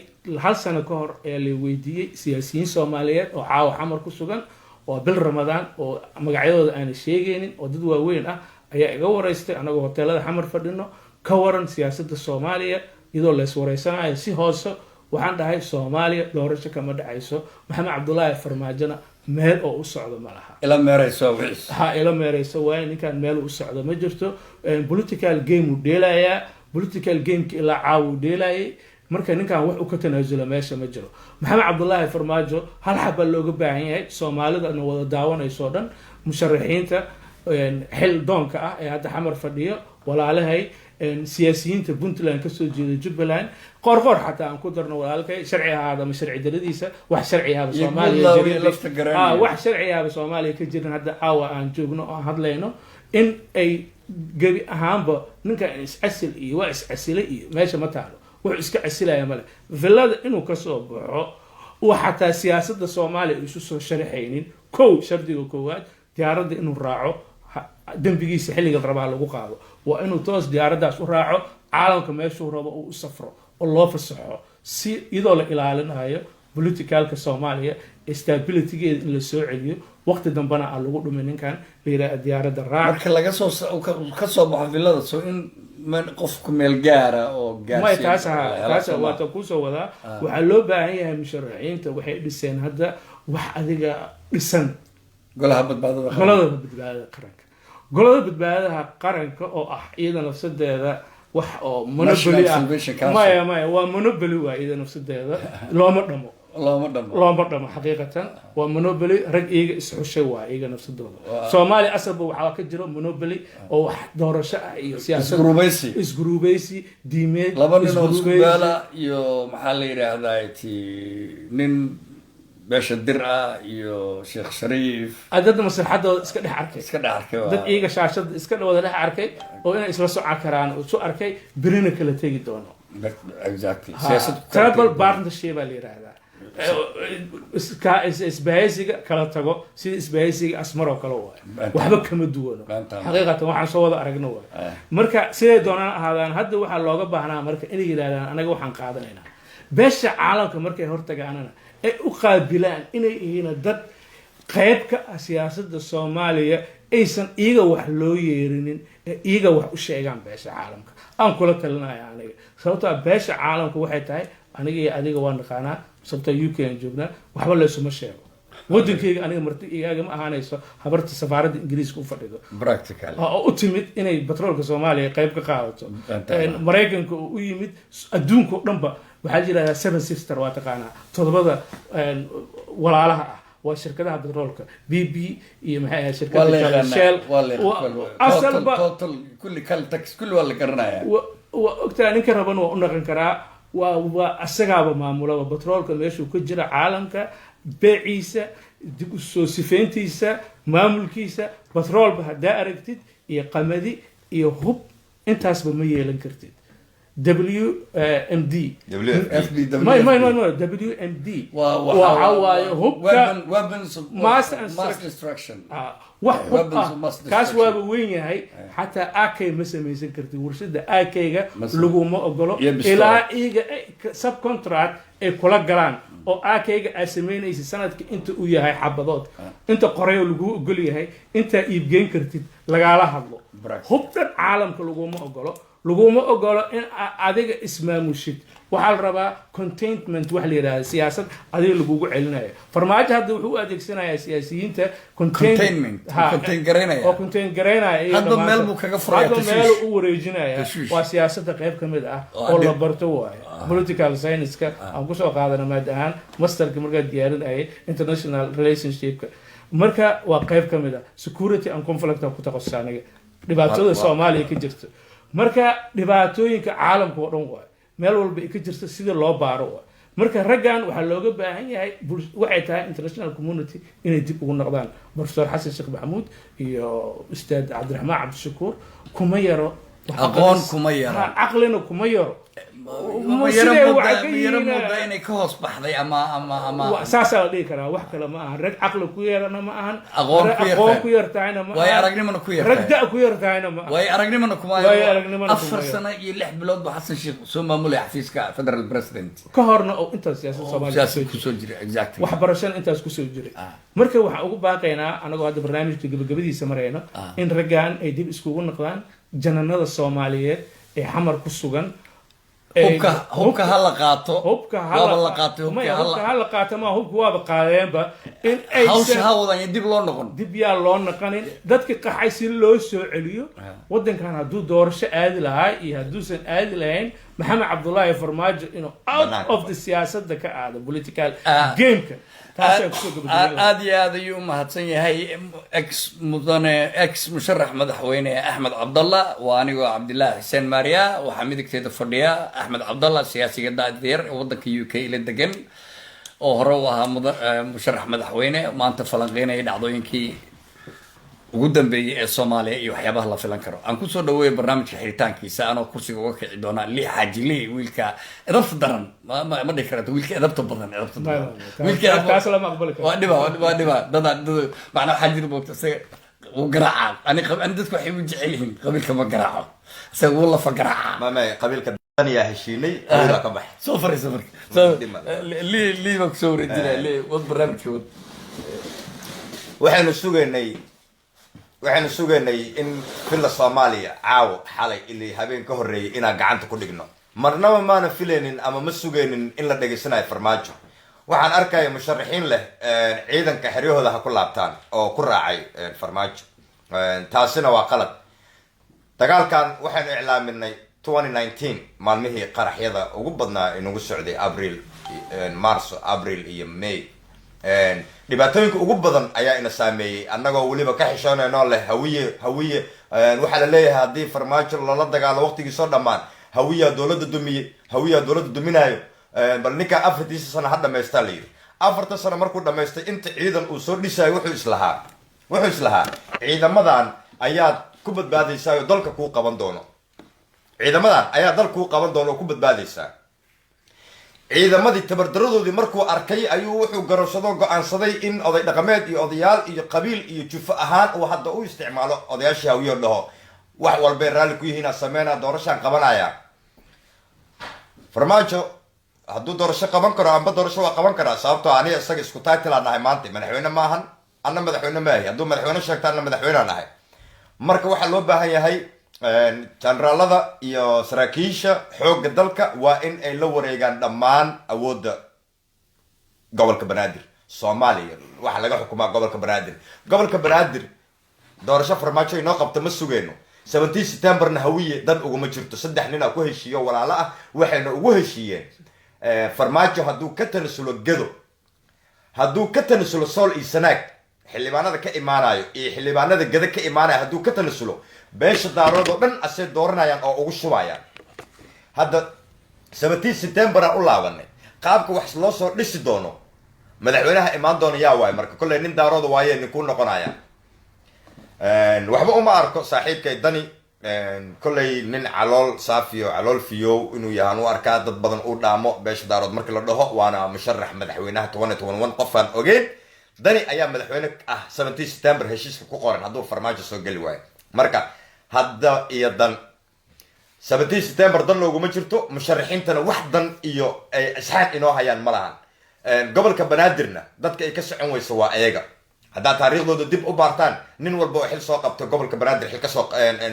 hal sano ka hor ee la weydiiyey siyaasiyiin Soomaaliyeed oo caawa xamar ku sugan oo bil Ramadaan oo magacyadooda aan sheegaynin oo dad waaweyn ah ayaa iga wareystay anagoo hoteelada xamar fadhino ka waran siyaasadda Soomaaliya iyadoo la iswareysanayo si hoose waxaan dhahay Soomaaliya doorasho kama dhacayso Maxamed Cabdullaahi Farmaajona meel oo u socdo ma laha ila meerayso waa ninkan meel u socdo ma jirto political game u dheelayaa political game-ki ilaa caawu dheelayay marka ninkan wax u ka tanaasulo meesha ma jiro Maxamed Cabdullaahi Farmaajo hal xabba looga baahan yahay Soomaalidana wada daawanayso dhan musharaxiinta xil doonka ah ee hadda xamar fadhiyo walaalahay siyaasiyiinta Puntland ka soo jeeda Jubbaland qorqor xataa aan ku darno walaalkay sharci ahaada ma sharci daradiisa wax sharci ahaada Soomaaliya wax sharci ahaada Soomaaliya ka jirin hadda caawa aan joogno oo hadlayno in ay gabi ahaanba ninka is-asil iyo waa is-asile iyo meesha ma taalo wuxuu iska asilaya male villada inuu ka soo baxo وحتى سياسة الصومالي يسوس شرحينين شردي وكوات ديارة إنه راعو دنبيجي سحلي قد ربع له قاعدة وإنه توس ديارة داس وراعو عالم كمية شهرة وصفرة الله في الصحة سي يضل إلى عالم هاي بوليتيكال كصوماليا استابيليتي اللي سوعيه وقت دنبنا على الوقت من كان بيرا ديارة الراعي. مركز لقصص وكسب حفلات سو إن من قفكم الجارة أو جارة. ما تاسع واتقوس وذا وحلو بعيها مشرعين توحيد السنة هذا وحديقة السنة. قولها بدبعضها. قولها بدبعضها قرنك. قولها بدبعضها قرنك أو أيضا نفس هذا وح أو منبلي. ما هو منبلي وإذا نفس هذا لا مرنمو. الله مرنمو حقيقة ومنبلي رجع إسحوشي وإيجا نفس الدولة. سومالي أسبب وحاك جرو منبلي أو دور شيء سياسة. إسقروبيسي ديميد. لبنان إسقروبيلا يو محلي هذايتي نين باش الدرعة يو شيخ شريف. أدد مصر حدا إسكت حركة. إسكت حركة. دد إيجا شاشة إسكت وده له حركة وإنا إسلسوا عكران وسو حركة برينا كلا تيجي دونه. Exactly. سياسة. ترابل بارتنرشيب اللي هذا. إسبايسي كلا تجو سيد إسبايسي أسمر وكلوه وحبك كم الدول حقيقة وحنا صوّد أرجنوه مركا سيد دونا هذا واحد لوجا بهنا مركا إني جدا أنا جو حن قاعدنا هنا بس عالم كمركا هرتجا أنا أقابلان إني هنا ضد قيد كسياسة الصومالية إيسن إيجا وحلو يرينين إيجا وحشيء عن بس عالم أنا كل كلنا يعني صوتا بس عالم كواحد تاي أنا جي وانا خانة sabta UK aan joognaa waxba la isuma sheego wadankayga aniga marti iyaga ma ahaanayso habarta safaaradda Ingiriiska u fadhido practical oo u timid inay batroolka Soomaaliya qayb ka qaadato Mareykanka oo u yimid adduunka oo dhanba waxa jira Seven Sisters waa taqaanaa todobada walaalaha ah waa shirkadaha batroolka BP iyo maxay shirkadda Shell asalba total kulli kal tax kulli wala garanaya waqtiga ninka raban waa u naqan karaa وأسجاب معمولة بترول كميش وكجرا عالم كا بعيسى سوسيفنتيسا معمول كيسا بترول بهدا أركتد يقمدي يهوب أنت حسب ما يلنكرتد WMD ما WMD وهو يهوب weapons mass destruction كاس وين هاي حتى أكيد مثل ما يذكرت ورشة أكيد لقوم أقوله إلى إيجا سب كونترات كل جران أو أكيد أسمين إيش سنة أنت ويا هاي حبضات أنت قرية لقو قولي هاي أنت يبجين كرتيد لقاله هذا هبط العالم كل لقوم أقوله laguma ogolo in adiga ismaamushid waxaa la rabaa containment wax la yidhahda siyaasad adiga lagugu celinayo farmaajo hadda wuxuu u adeegsanayaa siyaasiyiinta containment oo contain garaynaya hadda meel buu kaga furaya hadda meel u wareejinaya waa siyaasadda qayb ka mid ah oo la barto waayo political science-ka aan kusoo qaadana maad ahaan masterka markaa diyaarinayay international relationship-ka marka waa qayb ka mid ah security and conflict aan ku takhasus aniga dhibaatada Soomaaliya ka jirta marka dhibaatooyinka caalamka oo dhan waayo meel walba ay ka jirto sida loo baaro marka raggan waxaa looga baahan yahay waxay tahay international community inay dib ugu noqdaan professor xasan sheekh maxamuud iyo ustaad cabdiraxmaan cabdishakuur kuma yaro aqoon kuma yaro aqlina kuma yaro yaro mudda inay ka hoos baxday ama saasaa la dhihi karaa wax kale ma ahan rag caqli ku yarana ma ahan aqoon ku yartahayna ma way aragnimana ku yartahay rag da ku yartahayna ma way aragnimana kuma yaro 4 sano iyo 6 bilood buu xasan sheekh soo maamulay xafiiska federal president ka horna oo intaas siyaasadda Soomaaliya ku soo jiray exactly waxbarashada intaas ku soo jiray marka waxaan ugu baaqaynaa anagoo hadda barnaamijka gabagabadiisa marayna in raggan ay dib iskugu noqdaan jananada Soomaaliyeed ee xamar ku sugan hubka hala qaato hubka hala qaato ma hubka waaba qaadeenba in ay hawsha hawadan dib loo noqon dib yaa loo noqonin dadka qaxay si loo soo celiyo wadankan hadduu doorasho aadi lahaa iyo hadduusan aadi lahayn maxamed cabdullaahi farmaajo inuu out of the siyaasadda ka aado political gameka aad iyo aad ayuu u mahadsan yahay ex musharax madaxweyne axmed cabdalla waa anigoo cabdilaahi xuseen maariya waxaa midigteeda fadhiya axmed cabdalla siyaasiga da'yar ee waddanka UK ila degan oo hore u ahaa musharax madaxweyne maanta falanqeynaya dhacdooyinkii ugu dambeeyay ee Soomaaliya iyo waxyaabaha la filan karo aan ku soo dhaweeyo barnaamijka xiritaankiisa anoo kursiga uga kici doona li xaaji li wiilka edabta daran ma dhihi karto wiilka edabta badan wiilka taas la maqbali karo waa dhiba dada macna xaaji boogta se uu garaaca ani dadku waxay u jecel yihiin qabiilka ma garaaco se uu la fagaraaca mama qabiilka daniya heshiinay qabiilka ka baxay soo li ma soo rajina li wad barnaamijka waxaynu sugaynay in filla Soomaaliya caawo xalay ilaa habeen ka horeeyay inaan gacanta ku dhigno marnaba maana filaynin ama ma sugaynin in la dhageysanayo farmaajo waxaan arkaya musharaxiin leh ciidanka xeryahooda ha ku laabtaan oo ku raacay farmaajo taasina waa qalad dagaalkan waxaynu iclaaminay 2019 maalmihii qaraxyada ugu badnaa inagu socday Marso April iyo May dhibaatooyinka ugu badan ayaa ina saameeyay annagoo weliba ka xishoonayno leh hawiye waxaa la leeyahay haddii farmaajo lala dagaalo waqtigii soo dhammaan hawiyaa dowladda duminayo bal ninka 4 sano ha dhamaystaa la yidhi 4 sano markuu dhamaystay inta ciidan uu soo dhisayo wuxuu islahaa ciidamadan ayaad ku badbaadaysaa oo dalka kuu qaban doono oo ku badbaadaysaa ciidamadii tabardaradoodii markuu arkay ayuu wuxuu garashado go'aansaday in oday dhaqameed iyo odayaal iyo qabiil iyo jufo ahaan uu hadda u isticmaalo odayaashii hawiyo dhaho wax walbay raalli ku yihiin sameynaa doorashaan qabanaya farmaajo hadduu doorasho qaban karo amba doorasho waa qaban karaa sababtoo aniga isaga isku title aan nahay maanta madaxweyne maahan anna madaxweyne maahi hadduu madaxweyne sheegta anna madaxweyne nahay marka waxaa loo baahan yahay generaalada iyo saraakiisha xoogga dalka waa in ay la wareegaan dhammaan awoodda gobolka banaadir Soomaaliya waxa laga xukumaa gobolka banaadir doorasho farmaajo inoo qabta ma sugayno 17 September-na hawiye dad uguma jirto 3 nin ku heshiiyo walaalo ah waxayna ugu heshiiyeen farmaajo hadduu ka tanasulo gado hadduu ka tanasulo sool iyo sanaag xildhibaanada ka imaanayo iyo xildhibaanada gada ka imaanayo hadduu ka tanasulo beesha daarood oo dhan asay dooranayaan oo ugu shubayaan hadda 17 September aan u laabanay qaabka wax loo soo dhisi doono madaxweynaha imaan doona yaa waay marka kulay nin daarood waaye nin ku noqonaya waxba uma arko saaxiibkay dani kulay nin calool saafiyo calool fiyo inuu yahay u arkaa dad badan u dhaamo beesha daarood markii la dhaho waana musharax madaxweynaha 2021 qofaan ogeyn dani ayaa madaxweyne ah 17 September heshiiska ku qoran hadduu farmaajo soo gali waayo marka hadda iyo dan 17 September dan looguma jirto musharaxiintana wax dan iyo ay isxaan inoo hayaan ma lahan gobolka banaadirna dadka ay ka socon weyso waa ayaga haddaad taariikhdooda dib u baartaan nin walba oo xil soo qabto gobolka banaadir xil kasoo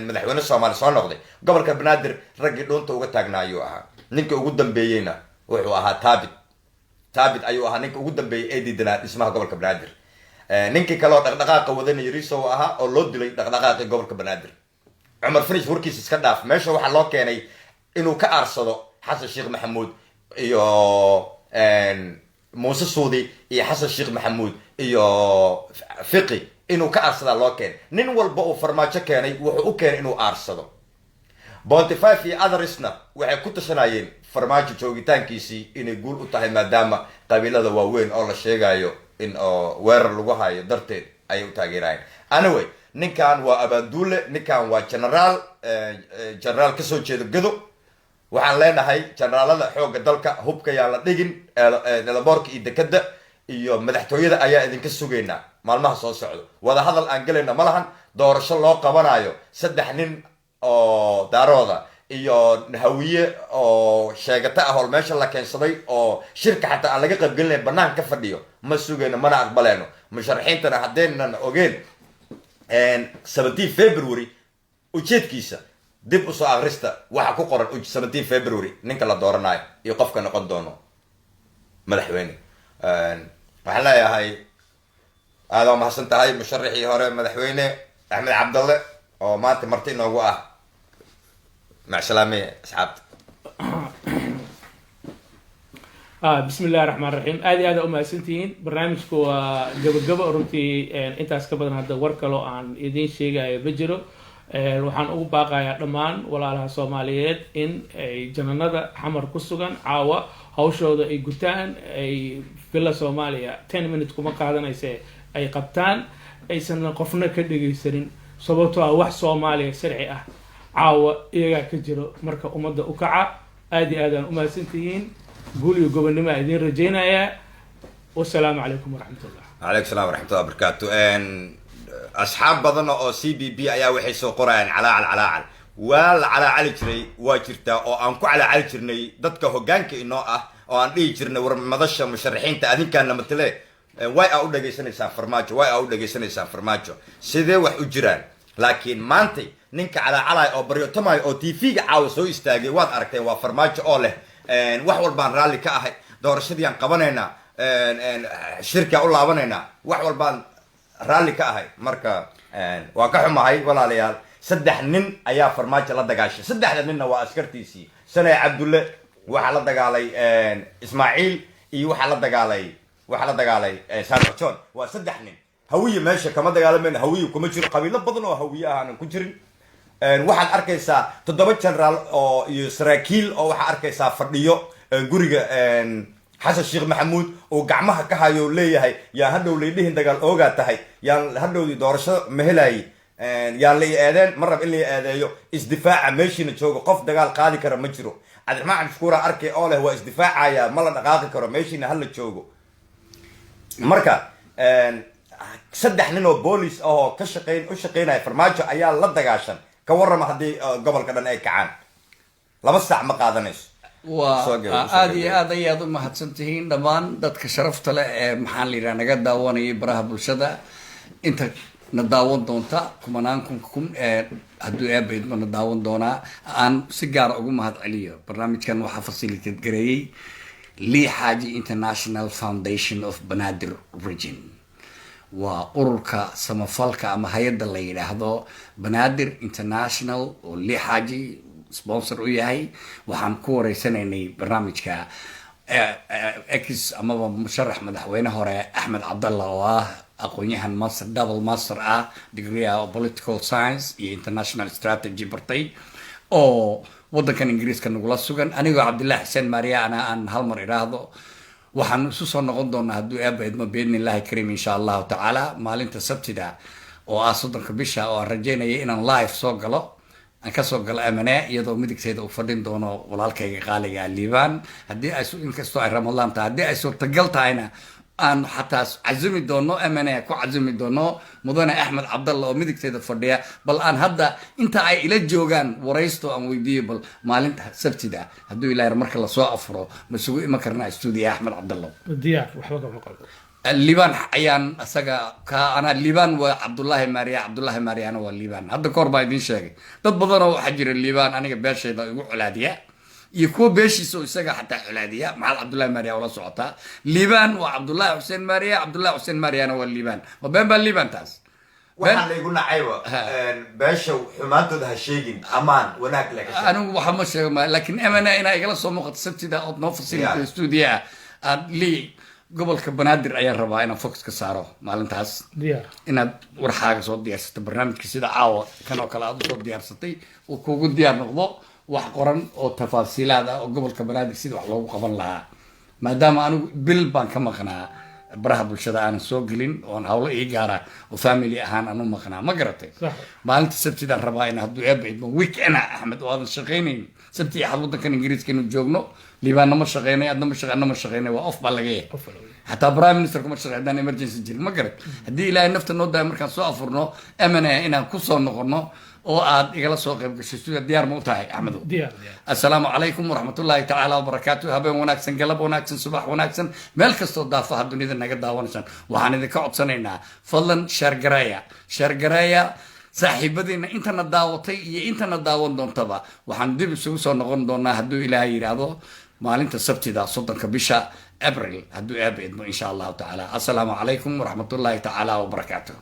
madaxweyne soomaali soo noqday gobolka banaadir raggii dhuunta uga taagnaa ayuu ahaa ninka ugu dambeeyeyna wuxuu ahaa taabit ayuu ahaa ninka ugu dambeeyey ee diidanaa dhismaha gobolka banaadir ninkii kale oo dhaqdhaqaaqa wadana yariisow ahaa oo loo dilay dhaqdhaqaaqii gobolka banaadir cumar finish warkiis iska dhaaf meesha waxaa loo keenay inuu ka aarsado xasan sheekh maxamuud iyo muuse suudi iyo xasan sheekh maxamuud iyo fiqi inuu ka aarsadaa loo keenay nin walba uu farmaajo keenay wuxuu u keenay inuu aarsado bontifive iyo othersna waxay ku tashanayeen farmaajo joogitaankiisii inay guul u tahay maadaama qabiilada waaweyn oo la sheegayo in weerar lagu hayo darteed ayay u taageerayeen anyway ninkan waa abaanduule ninkan waa generaal kasoo jeedo gado waxaan leenahay generaalada xoogga dalka hubka yaan la dhigin elaboorka iyo dekada iyo madaxtooyada ayaa idinka sugaynaa maalmaha soo socdo wadahadal aan gelayna ma lahan doorasho loo qabanayo 3 nin oo daarooda iyo hawiye oo sheegata ah oo meesha la keensaday oo shirka xataa aan laga qaybgelinayn bannaan ka fadhiyo ma sugayno mana aqbaleyno musharaxiintana haddaynan ogeen 17 February ujeedkiisa dib usoo akhrista waxa ku qoran 17 February ninka la dooranayo iyo qofka noqon doono madaxweyne waxaan leeyahay aad waa mahadsan tahay musharaxii hore madaxweyne axmed cabdalle oo maanta marti inoogu ah macsalaame asxaabta بسم الله الرحمن الرحيم هذه أم سنتين برنامج كوا جب رنتي أنت أسكبر هذا وركلو عن إدين شيء بجرو وحن أقول باقي دمان ولا على الصوماليات إن جننا حمر كسوغان عوا هوشوا ذا إيجوتان أي فيلا صوماليا 10 minutes كم قاعدنا يسي أي قبطان أي سنة قفنا كده يسرين صبتوا واحد صوماليا سريعة عوا إيجا كجرو مركا أمد أكعة هذه أم سنتين قولي قبل ما أدين رجينا يا والسلام عليكم ورحمة الله. عليكم السلام ورحمة الله وبركاته. إن أصحاب بدنا أو CBB أيا وحيسو قرآن على ولا على جري واجرتا أو أنكو على جرني ضدك هجانك إنه أو أن لي جرنا ورمضشة مشرحين تأذين كان لما تلاقي واي أقول لك سنة سافرماجو واي أقول لك سنة سافرماجو سيده وحجران لكن مانتي نينك على أو بريو تماي أو تيفي عاوز هو يستاجي واد أركتي وفرماجو أوله wax walbaan raalli ka ahay doorashadii aan qabanaynaa shirka u laabanayna wax walbaan raalli ka ahay marka waa ka xumahay walaalayaal 3 nin ayaa farmaajo la dagaashay 3 ninna waa askartiisii sanay cabdulle waxa la dagaalay ismaaciil iyo waxa la dagaalay saarjoon waa 3 nin hawiye meesha kama dagaalameen hawiye kuma jiro qabiilo badan oo hawiye ah aan ku jirin waxaad arkaysaa 7 generaal oo iyo saraakiil oo waxa arkaysaa fadhiyo guriga xasan sheekh maxamuud oo gacmaha ka hayo leeyahay yaa hadhow leeyahay dagaal ooga tahay yaa hadhowdii doorasho mehelay yaa la eedeen marrab in la eedeeyo isdifaaca meeshina joogo qof dagaal qaadi kara ma jiro cabdiraxmaan shkuura arkay oo leh waa isdifaacaya ma la dhaqaaqi karo meeshina hal la joogo marka 3 nin oo boolis oo ka shaqeynaya farmaajo ayaa la dagaashan ka warrama haddii gobolka dhan ay kacaan 2 saac ma qaadanayso aad iyo aad ayaad u mahadsantihiin dhammaan dadka sharafta leh ee maxaan la yidhaha naga daawanayay baraha bulshada inta na daawan doonta kumanaan kun hadduu eebaydma na daawan doonaa aan si gaara ugu mahad celiyo barnaamijkan waxaa facilitate gareeyey Lee Haji International Foundation of Banaadir Region waa ururka samafalka ama hay'adda la yiraahdo Banaadir International oo Lee Haji sponsor u yahay waxaan ku wareysanaynay barnaamijka ex amaba musharax madaxweyne hore Axmed Cabdalla oo ah aqoonyahan master double master degree of political science iyo international strategy bartay oo wadankan Ingiriiska nagula sugan anigoo Cabdillah Xuseen Maariya aan hal mar iraahdo waxaan isu soo noqon doonaa hadduu eebaydma biidnillaahi kariim insha allahu tacaala maalinta sabtida oo ah 3 bisha oo aan rajeynaya inaan live soo galo aan kasoo galo amane iyadoo midigteeda u fadhin doono walaalkayga qaaliga liibaan haddii ay inkastoo ay ramadaan tahay haddii ay suurtagal tahayna aan xataa cazumi doono amane ku cazumi doono mudane Axmed Cabdalla oo midigteeda fadhiya bal aan hadda inta ay ila joogaan waraysto aan weydiiyo bal maalinta sabtida hadduu ilaahay marka la soo afuro ma sugu ima karnaa studio Axmed Cabdalla diyaar waxba kama qalbo liibaan ayaan isaga ana liibaan waa cabdullaahi maariyaana waa liibaan. hadda kahor baa idiin sheegay dad badanoo waxaa jira liibaan aniga beeshayda igu colaadiya iyo kuwa beeshiisa oo isaga xataa colaadiya. maxaad cabdullaahi maariya ula socotaa? liibaan waa cabdullaahi xuseen maariyana waa liibaan. waa been baa liibaan taas. waxaan laygu nacayba beesha xumaantooda ha sheegin, amaan wanaag laga sheeg. anigu waxa ma sheego laakiin amana inaa igala soo muuqato sabtida ood noo fasilita stuudiyo ah aad lii gobolka banaadir ayaan rabaa inaan focus ka saaro maalintaas. inaad warxaaga soo diyaarsato barnaamijka sida caawa kan oo kale aad usoo diyaarsatay uu kugu diyaar noqdo wax qoran oo tafaasiilaad ah oo gobolka banaadir sida wax loogu qaban lahaa, maadaama anigu bil baan ka maqnaa baraha bulshada aanan soo gelin oon hawlo ii gaara oo family ahaan aan u maqnaa. ma garatay? maalinta sabtidaan rabaa in hadduu eeba idmo weekend axmed oo aadan shaqaynayn sabti iyo axad waddankan ingiriiska inuu joogno. liibaanna ma shaqeynay, adna ma shaqeynay, waa off baa laga yahay. xataa prime minister kuma shaqey haddaan emergency jirin. ma garat? haddii ilaahay nafta noo daayo markaan soo afurno amana inaan kusoo noqono oo aad igala soo qayb gasho sida diyaar ma u tahay axmedow? assalaamu calaykum waraxmatullaahi tacaala wabarakaatu. habeen wanaagsan, galab wanaagsan, subax wanaagsan, meel kastoo daafaha dunida naga daawanaysaan. waxaan idinka codsanaynaa fadlan sheergareeya saaxiibadiina intana daawatay iyo intana daawan doontaba. waxaan dib isugu soo noqon doonaa hadduu ilaahay yidhaahdo maalinta sabtida 3 bisha abril hadduu eeba idmo insha allahu tacaala. assalaamu calaykum waraxmatullaahi tacaala wabarakaatu.